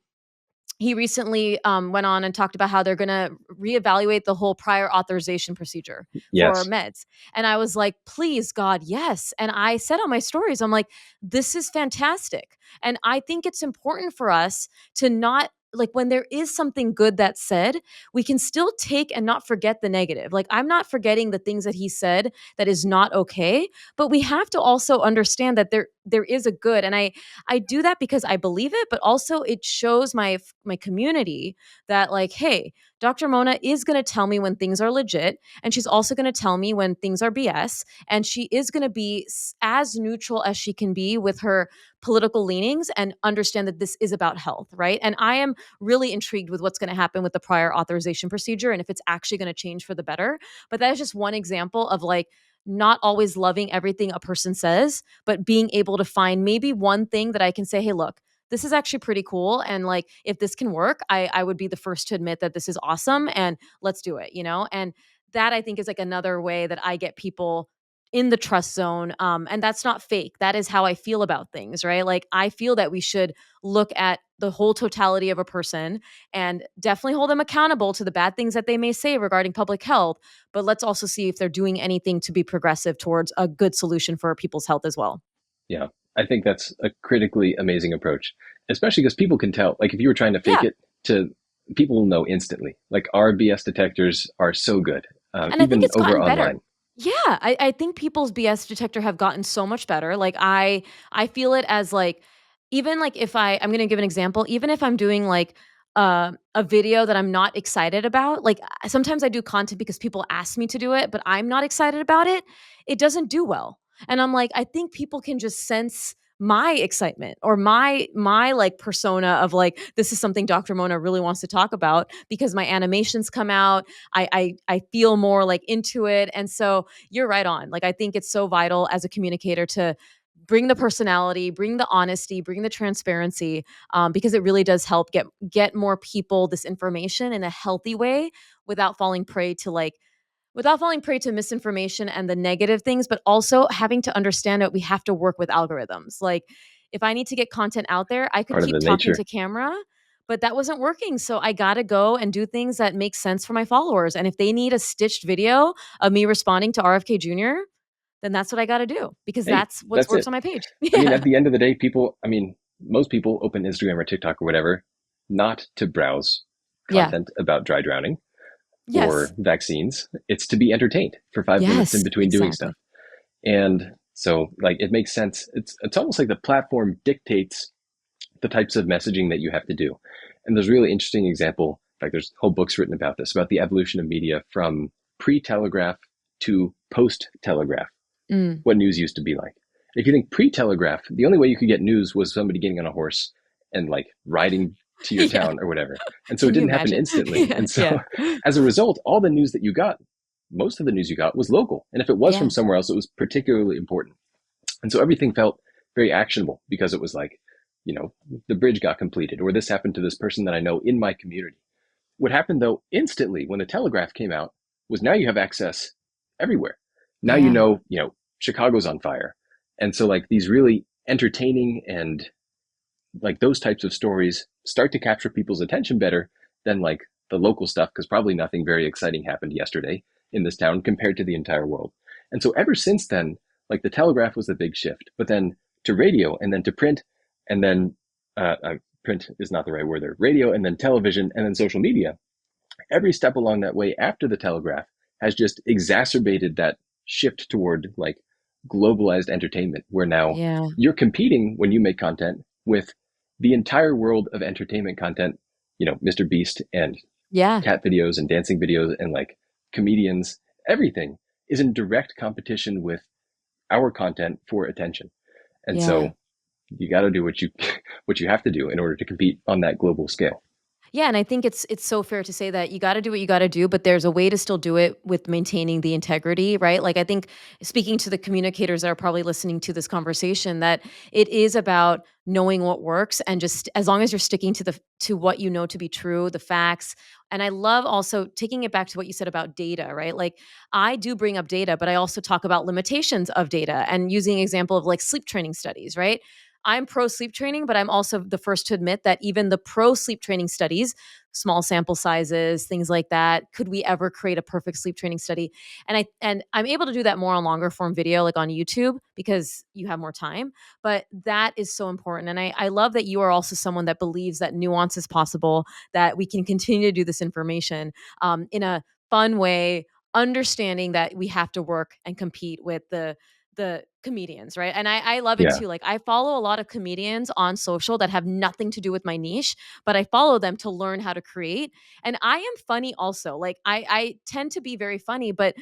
He recently went on and talked about how they're going to reevaluate the whole prior authorization procedure for Yes. meds. And I was like, please, God, yes. And I said on my stories, I'm like, this is fantastic. And I think it's important for us to not, like, when there is something good that's said, we can still take and not forget the negative. Like, I'm not forgetting the things that he said that is not okay, but we have to also understand that there is a good. And I do that because I believe it, but also it shows my community that like, hey, Dr. Mona is going to tell me when things are legit, and she's also going to tell me when things are BS, and she is going to be as neutral as she can be with her political leanings and understand that this is about health, right? And I am really intrigued with what's going to happen with the prior authorization procedure and if it's actually going to change for the better. But that is just one example of like not always loving everything a person says, but being able to find maybe one thing that I can say, hey, look, this is actually pretty cool. And like, if this can work, I would be the first to admit that this is awesome and let's do it, And that I think is like another way that I get people in the trust zone. And that's not fake. That is how I feel about things, right? Like, I feel that we should look at the whole totality of a person and definitely hold them accountable to the bad things that they may say regarding public health. But let's also see if they're doing anything to be progressive towards a good solution for people's health as well. Yeah. I think that's a critically amazing approach, especially because people can tell. Like if you were trying to fake Yeah. it to people will know instantly. Like our BS detectors are so good, And I think even it's over gotten better. online. Yeah, I think people's BS detector have gotten so much better. Like I feel it as like even like if I'm gonna give an example, even if I'm doing like a video that I'm not excited about, like sometimes I do content because people ask me to do it, but I'm not excited about it, it doesn't do well. And I'm like, I think people can just sense my excitement or my like persona of like this is something Dr. Mona really wants to talk about because my animations come out. I feel more like into it. And so you're right on. Like I think it's so vital as a communicator to bring the personality, bring the honesty, bring the transparency, because it really does help get more people this information in a healthy way without falling prey to misinformation and the negative things, but also having to understand that we have to work with algorithms. Like, if I need to get content out there, I could Part of keep the talking nature. to camera, but that wasn't working. So I got to go and do things that make sense for my followers. And if they need a stitched video of me responding to RFK Jr., then that's what I got to do because Hey, that's what that's works it. on my page. I mean, at Yeah. the end of the day, most people open Instagram or TikTok or whatever, not to browse Yeah. content about dry drowning Yes. or vaccines. It's to be entertained for 5 minutes in Yes. between doing stuff. Exactly. And so, like, it makes sense. It's almost like the platform dictates the types of messaging that you have to do. And there's a really interesting example. In fact, there's whole books written about this, about the evolution of media from pre-telegraph to post-telegraph, Mm. what news used to be like. If you think pre-telegraph, the only way you could get news was somebody getting on a horse and like riding to your Yeah. town or whatever. And so it Can you didn't happen imagine? instantly. Yeah. And so Yeah. as a result, all the news that you got, most of the news you got was local. And if it was from Yeah. somewhere else, it was particularly important. And so everything felt very actionable because it was like, the bridge got completed, or this happened to this person that I know in my community. What happened though, instantly when the telegraph came out, was now you have access everywhere. Now Yeah. Chicago's on fire. And so like these really entertaining and like those types of stories start to capture people's attention better than like the local stuff, because probably nothing very exciting happened yesterday in this town compared to the entire world. And so ever since then, like the telegraph was the big shift, but then to radio and then to print, and then print is not the right word there, radio and then television and then social media. Every step along that way after the telegraph has just exacerbated that shift toward like globalized entertainment, where now Yeah. you're competing when you make content with the entire world of entertainment content, Mr. Beast and Yeah. cat videos and dancing videos and like comedians, everything is in direct competition with our content for attention. And Yeah. so you got to do what you what you have to do in order to compete on that global scale. Yeah, and I think it's so fair to say that you gotta do what you gotta do, but there's a way to still do it with maintaining the integrity, right? Like, I think speaking to the communicators that are probably listening to this conversation, that it is about knowing what works and just as long as you're sticking to what you know to be true, the facts. And I love also taking it back to what you said about data, right? Like, I do bring up data, but I also talk about limitations of data and using example of like sleep training studies, right? I'm pro sleep training, but I'm also the first to admit that even the pro sleep training studies, small sample sizes, things like that, could we ever create a perfect sleep training study? And I'm able to do that more on longer form video, like on YouTube, because you have more time. But that is so important. And I love that you are also someone that believes that nuance is possible, that we can continue to do this information in a fun way, understanding that we have to work and compete with the comedians, right? And I love it Yeah. too. Like I follow a lot of comedians on social that have nothing to do with my niche, but I follow them to learn how to create. And I am funny also. Like I tend to be very funny, but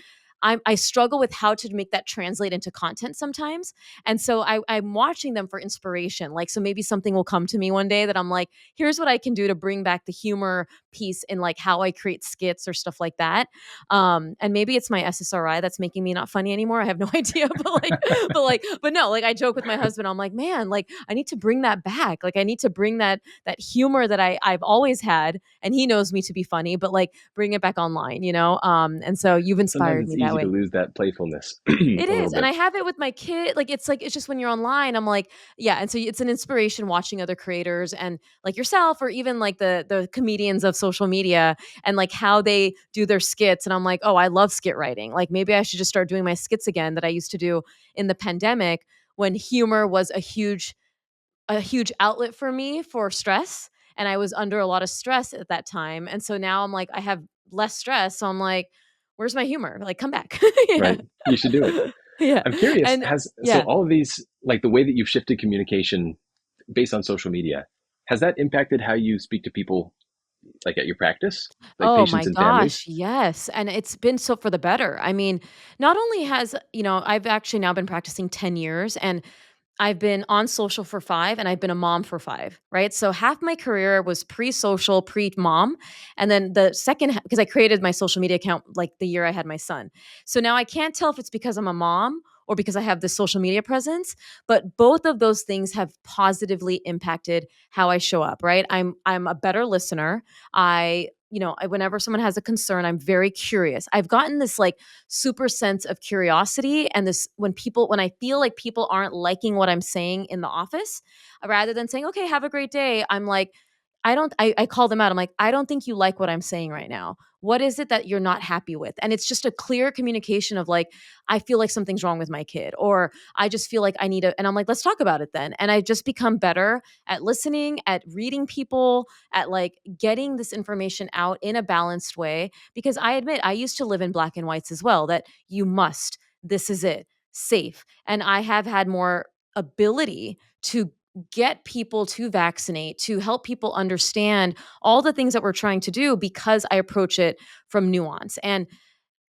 I struggle with how to make that translate into content sometimes. And so I'm watching them for inspiration. Like, so maybe something will come to me one day that I'm like, here's what I can do to bring back the humor piece in like how I create skits or stuff like that. And maybe it's my SSRI that's making me not funny anymore. I have no idea, but no, like I joke with my husband. I'm like, man, like I need to bring that back. Like I need to bring that humor that I've always had, and he knows me to be funny, but like bring it back online, you know. And so you've Sometimes inspired it's me that easy to way. lose that playfulness It a little is, and bit. I have it with my kid. Like it's just when you're online, I'm like, yeah. And so it's an inspiration watching other creators and like yourself, or even like the comedians of social media and like how they do their skits. And I'm like, oh, I love skit writing. Like maybe I should just start doing my skits again that I used to do in the pandemic when humor was a huge outlet for me for stress. and I was under a lot of stress at that time. And so now I'm like, I have less stress. So I'm like, where's my humor? Like, come back. Yeah. Right. You should do it. Yeah. I'm curious, And so yeah. all of these, like the way that you've shifted communication based on social media, has that impacted how you speak to people like at your practice, like Oh my patients and families? gosh, yes, and it's been so for the better. I mean, not only has, I've actually now been practicing 10 years, and I've been on social for 5, and I've been a mom for 5, right? So half my career was pre-social, pre-mom, and then the second because I created my social media account like the year I had my son. So now I can't tell if it's because I'm a mom or because I have this social media presence, but both of those things have positively impacted how I show up, right? I'm a better listener. Whenever someone has a concern, I'm very curious. I've gotten this like super sense of curiosity, and this when I feel like people aren't liking what I'm saying in the office, rather than saying, okay, have a great day, I'm like, I call them out. I'm like, I don't think you like what I'm saying right now. What is it that you're not happy with? And it's just a clear communication of like, I feel like something's wrong with my kid, or I just feel like I need and I'm like, let's talk about it then. And I just become better at listening, at reading people, at like getting this information out in a balanced way. Because I admit, I used to live in black and whites as well, that this is it, safe. And I have had more ability to get people to vaccinate, to help people understand all the things that we're trying to do because I approach it from nuance. And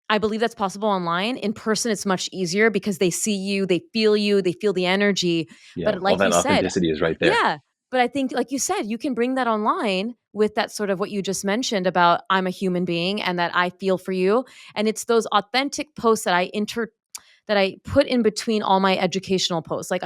I believe that's possible online. In person, it's much easier because they see you, they feel the energy. Yeah, But all like you that said, authenticity is right there. yeah. But I think, like you said, you can bring that online with that sort of what you just mentioned about I'm a human being and that I feel for you. And it's those authentic posts that I put in between all my educational posts. Like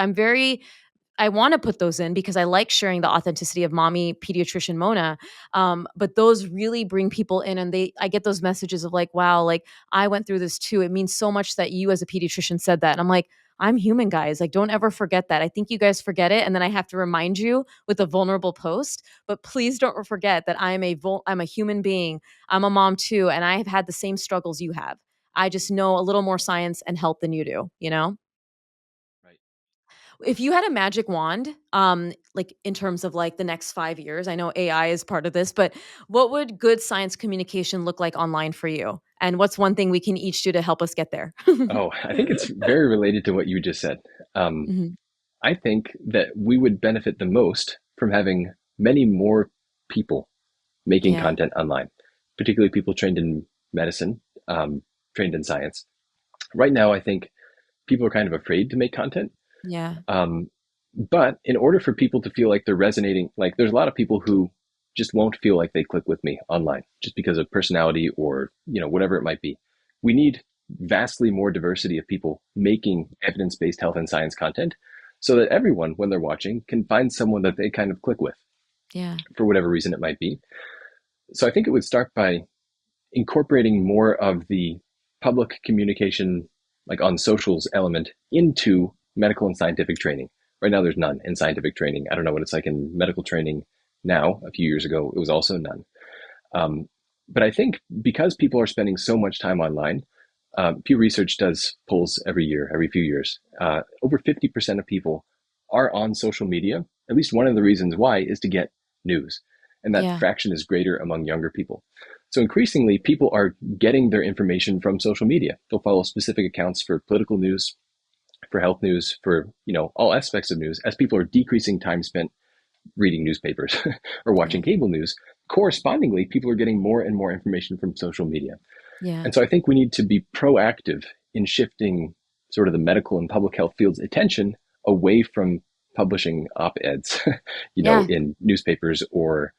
I want to put those in because I like sharing the authenticity of mommy pediatrician Mona. But those really bring people in, and I get those messages of like, wow, like I went through this too. It means so much that you as a pediatrician said that. And I'm like, I'm human, guys. Like, don't ever forget that. I think you guys forget it, and then I have to remind you with a vulnerable post. But please don't forget that I'm a human being. I'm a mom too, and I have had the same struggles you have. I just know a little more science and health than you do. You know. Right. If you had a magic wand, like in terms of like the next 5 years, I know AI is part of this, but what would good science communication look like online for you? And what's one thing we can each do to help us get there? Oh, I think it's very related to what you just said. Um, Mhm. I think that we would benefit the most from having many more people making Yeah. content online, particularly people trained in medicine, trained in science. Right now, I think people are kind of afraid to make content. Yeah. Um, but in order for people to feel like they're resonating, like there's a lot of people who just won't feel like they click with me online just because of personality or, whatever it might be. We need vastly more diversity of people making evidence-based health and science content so that everyone, when they're watching, can find someone that they kind of click with Yeah. for whatever reason it might be. So I think it would start by incorporating more of the public communication, like on socials element, into medical and scientific training. Right now, there's none in scientific training. I don't know what it's like in medical training now. A few years ago, it was also none. Um, but I think because people are spending so much time online, Pew Research does polls every year, every few years. Over 50% of people are on social media. At least one of the reasons why is to get news. And that Yeah. fraction is greater among younger people. So increasingly, people are getting their information from social media. They'll follow specific accounts for political news, for health news, for all aspects of news. As people are decreasing time spent reading newspapers or Yeah. watching cable news, correspondingly, people are getting more and more information from social media. Yeah. And so I think we need to be proactive in shifting sort of the medical and public health field's attention away from publishing op-eds, Yeah. in newspapers or,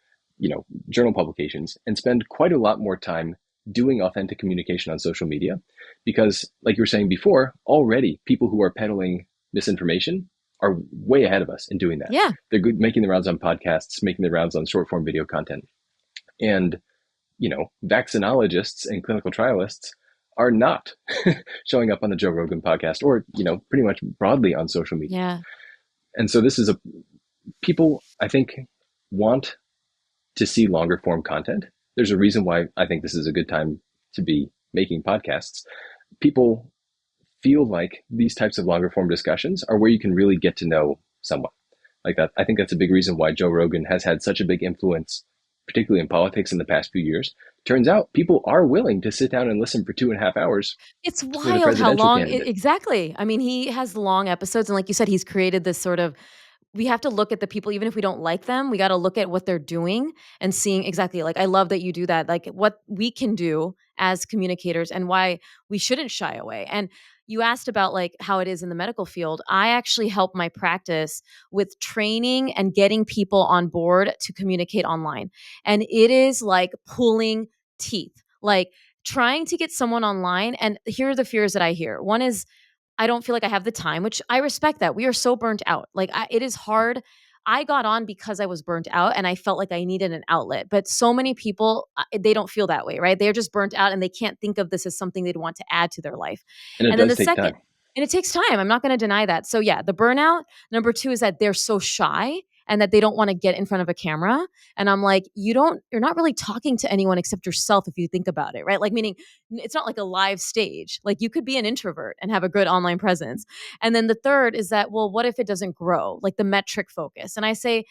journal publications, and spend quite a lot more time doing authentic communication on social media. Because like you were saying before, already people who are peddling misinformation are way ahead of us in doing that. Yeah. They're good, making the rounds on podcasts, making the rounds on short form video content. And vaccinologists and clinical trialists are not showing up on the Joe Rogan podcast or, pretty much broadly on social media. Yeah. And so people, I think, want to see longer form content. There's a reason why I think this is a good time to be making podcasts. People feel like these types of longer form discussions are where you can really get to know someone. like that. I think that's a big reason why Joe Rogan has had such a big influence, particularly in politics in the past few years. Turns out people are willing to sit down and listen for 2.5 hours It's with a wild how presidential long candidate. exactly. I mean, he has long episodes, and like you said, he's created this sort of we have to look at the people even if we don't like them, we gotta look at what they're doing and seeing exactly like, I love that you do that, like, what we can do as communicators and why we shouldn't shy away, and you asked about, like, how it is in the medical field. I actually help my practice with training and getting people on board to communicate online, and it is like pulling teeth, like, trying to get someone online and here are the fears that I hear. One is I don't feel like I have the time, which I respect that. We are so burnt out. Like it is hard. I got on because I was burnt out and I felt like I needed an outlet. But so many people, they don't feel that way, right? They're just burnt out and they can't think of this as something they'd want to add to their life. And it And then does the take second, time. and it takes time. I'm not going to deny that. So yeah, the burnout. Number two is that they're so shy and that they don't want to get in front of a camera. And I'm like, you're not really talking to anyone except yourself if you think about it, right? Like, meaning it's not like a live stage. Like, you could be an introvert and have a good online presence. And then the third is that, well, what if it doesn't grow? Like the metric focus. And I say,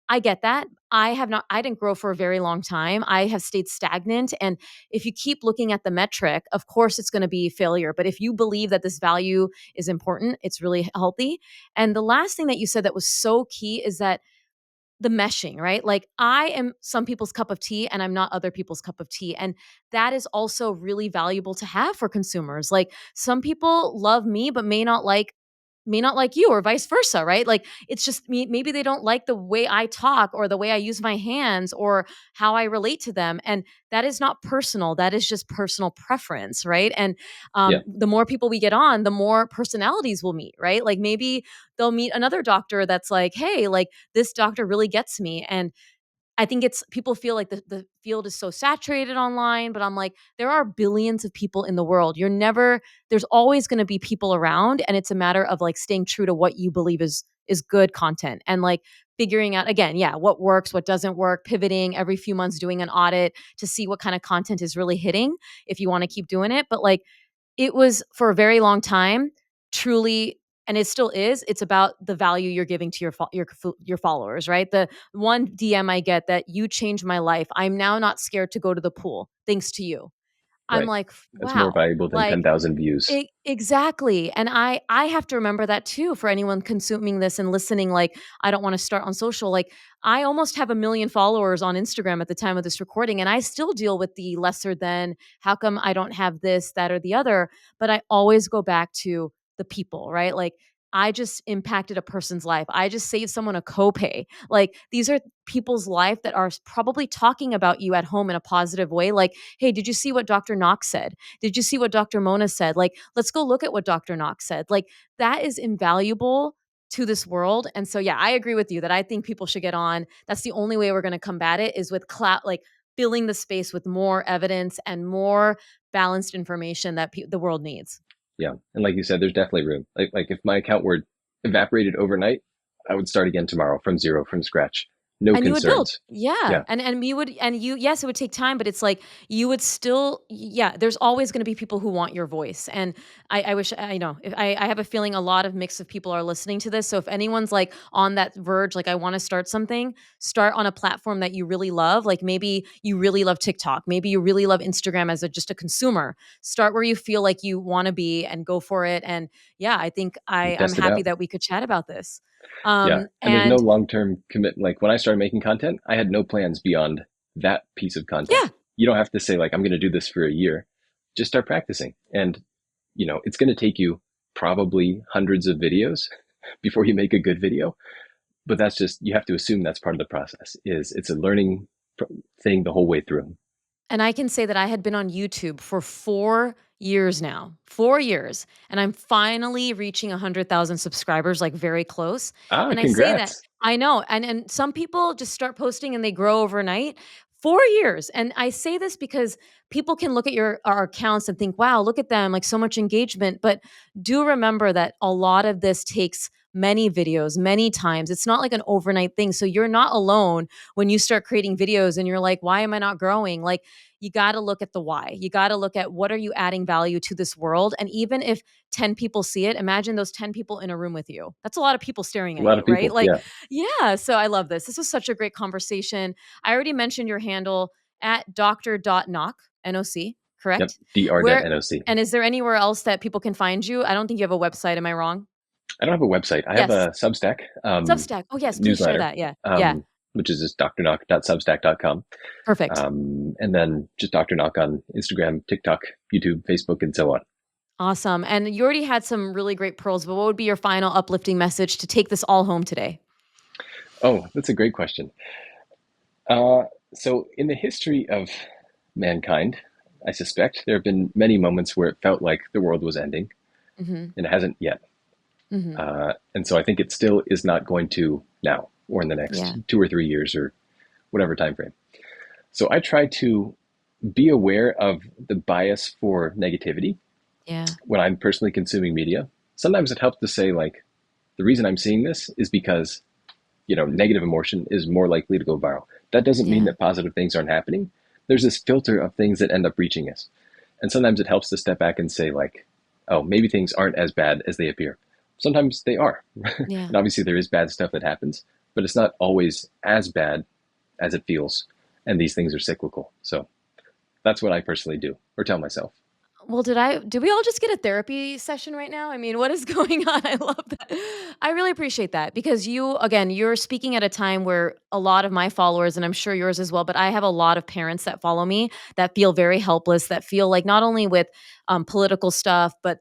I get that. I didn't grow for a very long time. I have stayed stagnant. And if you keep looking at the metric, of course it's going to be failure. But if you believe that this value is important, it's really healthy. And the last thing that you said that was so key is that the meshing, right? Like I am some people's cup of tea and I'm not other people's cup of tea. And that is also really valuable to have for consumers. Like some people love me, but may not like you or vice versa, right? Like it's just me, maybe they don't like the way I talk or the way I use my hands or how I relate to them. And that is not personal. That is just personal preference, right? And Yeah. the more people we get on, the more personalities we'll meet, right? Like maybe they'll meet another doctor that's like, hey, like this doctor really gets me. And I think it's people feel like the field is so saturated online, but I'm like, there are billions of people in the world. There's always going to be people around. And it's a matter of like staying true to what you believe is good content and like figuring out again, yeah, what works, what doesn't work, pivoting every few months, doing an audit to see what kind of content is really hitting if you want to keep doing it. But like it was for a very long time, truly, and it still is. It's about the value you're giving to your followers, right? The one DM I get that you changed my life. I'm now not scared to go to the pool thanks to you. I'm Right. like, That's more wow, valuable than like 10,000 views. Exactly. And I have to remember that too for anyone consuming this and listening like I don't want to start on social. Like I almost have 1 million followers on Instagram at the time of this recording and I still deal with the lesser than how come I don't have this, that or the other, but I always go back to the people, right? Like I just impacted a person's life. I just saved someone a copay. Like these are people's life that are probably talking about you at home in a positive way. Like, hey, did you see what Dr. Knox said? Did you see what Dr. Mona said? Like, let's go look at what Dr. Knox said. Like, that is invaluable to this world. And so, yeah, I agree with you that I think people should get on. That's the only way we're going to combat it is with like filling the space with more evidence and more balanced information that the world needs. Yeah. And like you said, there's definitely room. Like if my account were evaporated overnight, I would start again tomorrow from zero, from scratch. No And you would build. concerns. Yeah. Yeah. And you would and you yes, it would take time, but it's like you would still yeah, there's always gonna be people who want your voice. And I wish I know. If I have a feeling a lot of mix of people are listening to this. So if anyone's like on that verge, like I want to start something, start on a platform that you really love. Like maybe you really love TikTok. Maybe you really love Instagram as just a consumer. Start where you feel like you want to be and go for it. And yeah, I think I'm Test it happy out. that we could chat about this. Yeah. And there's no And long-term commitment. Like when I started making content, I had no plans beyond that piece of content. yeah, You don't have to say like, I'm going to do this for a year. Just start practicing. And, it's going to take you probably hundreds of videos before you make a good video. But that's just, you have to assume that's part of the process is it's a learning thing the whole way through. and I can say that I had been on YouTube for 4 years now, 4 years, and I'm finally reaching 100,000 subscribers, like, very close, Ah, and I say that congrats. I know, and some people just start posting and they grow overnight. 4 years, and I say this because people can look at our accounts and think, "Wow, look at them, like, so much engagement," but do remember that a lot of this takes many videos, many times. It's not like an overnight thing. So you're not alone when you start creating videos and you're like, why am I not growing? Like, you got to look at the why. You got to look at what are you adding value to this world? And even if 10 people see it, imagine those 10 people in a room with you. That's a lot of people staring A at lot you, of right? people. Like, Yeah. yeah. So I love this. This was such a great conversation. I already mentioned your handle at dr.knock, NOC, Yep. correct? Where, dr.noc. and is there anywhere else that people can find you? I don't think you have a website. Am I wrong? I don't have a website. I have Yes. a Substack Substack. Oh, yes. Please share newsletter, that. Yeah. Yeah. which is just drknock.substack.com. Perfect. And then just Dr. Knock on Instagram, TikTok, YouTube, Facebook, and so on. Awesome. And you already had some really great pearls, but what would be your final uplifting message to take this all home today? Oh, that's a great question. So, in the history of mankind, I suspect there have been many moments where it felt like the world was ending, Hmm. and it hasn't yet. Hmm. And so I think it still is not going to now or in the next Yeah. 2 or 3 years or whatever time frame. So I try to be aware of the bias for negativity Yeah. when I'm personally consuming media. Sometimes it helps to say, like, the reason I'm seeing this is because, negative emotion is more likely to go viral. That doesn't mean Yeah. that positive things aren't happening. There's this filter of things that end up reaching us. And sometimes it helps to step back and say, like, oh, maybe things aren't as bad as they appear. Sometimes they are. Yeah. And obviously there is bad stuff that happens, but it's not always as bad as it feels. And these things are cyclical. So that's what I personally do or tell myself. Well, did we all just get a therapy session right now? I mean, what is going on? I love that. I really appreciate that because you're speaking at a time where a lot of my followers, and I'm sure yours as well, but I have a lot of parents that follow me that feel very helpless, that feel like not only with political stuff, but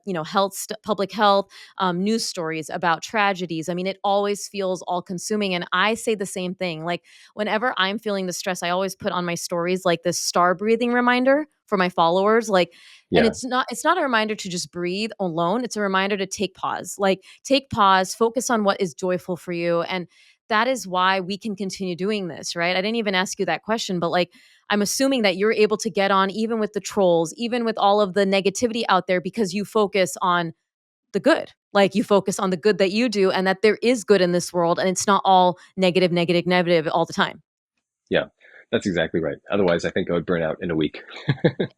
public health, news stories about tragedies. I mean, it always feels all consuming. And I say the same thing. Like whenever I'm feeling the stress, I always put on my stories like this star breathing reminder for my followers. Like, and Yeah, it's not a reminder to just breathe alone. It's a reminder to take pause. Like take pause, focus on what is joyful for you. And that is why we can continue doing this, right? I didn't even ask you that question, but like I'm assuming that you're able to get on even with the trolls, even with all of the negativity out there because you focus on the good. Like you focus on the good that you do and that there is good in this world and it's not all negative, negative, negative all the time. yeah, that's exactly right. Otherwise, I think I would burn out in a week.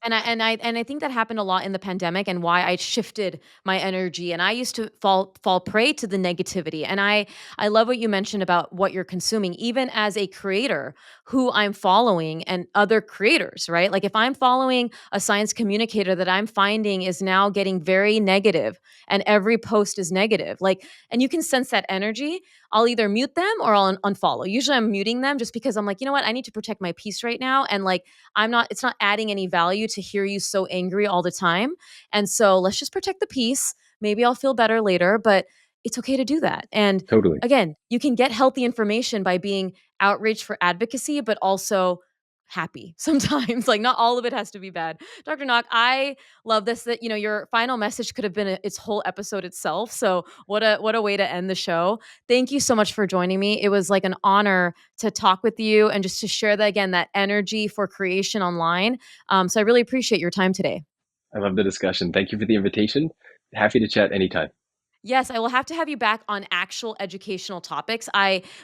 And I think that happened a lot in the pandemic and why I shifted my energy and I used to fall prey to the negativity. And I love what you mentioned about what you're consuming even as a creator who I'm following and other creators, right? Like if I'm following a science communicator that I'm finding is now getting very negative and every post is negative. Like and you can sense that energy, I'll either mute them or I'll unfollow. Usually I'm muting them just because I'm like, you know what? I need to protect my peace right now and like it's not adding any value to hear you so angry all the time. And so let's just protect the peace. Maybe I'll feel better later, but it's okay to do that. And Totally. again, you can get healthy information by being outraged for advocacy, but also happy sometimes. Like not all of it has to be bad. Dr. Knock, I love this that your final message could have been its whole episode itself. So what a way to end the show. Thank you so much for joining me. It was like an honor to talk with you and just to share that again, that energy for creation online. So I really appreciate your time today. I love the discussion. Thank you for the invitation. Happy to chat anytime. Yes, I will have to have you back on actual educational topics.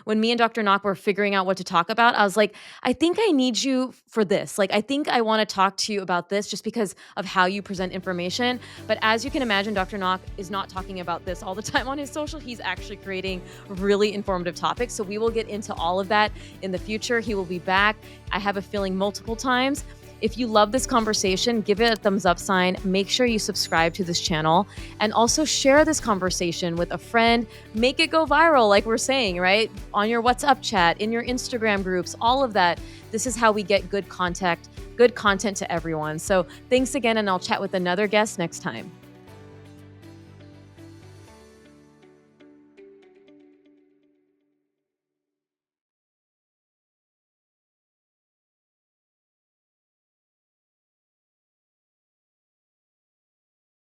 When me and Dr. Knock were figuring out what to talk about, I was like, I think I need you for this. Like, I think I want to talk to you about this just because of how you present information. But as you can imagine, Dr. Knock is not talking about this all the time on his social. He's actually creating really informative topics. So we will get into all of that in the future. He will be back. I have a feeling multiple times. If you love this conversation, give it a thumbs up sign. Make sure you subscribe to this channel and also share this conversation with a friend. Make it go viral, like we're saying, right? On your WhatsApp chat, in your Instagram groups, all of that. This is how we get good content to everyone. So thanks again, and I'll chat with another guest next time.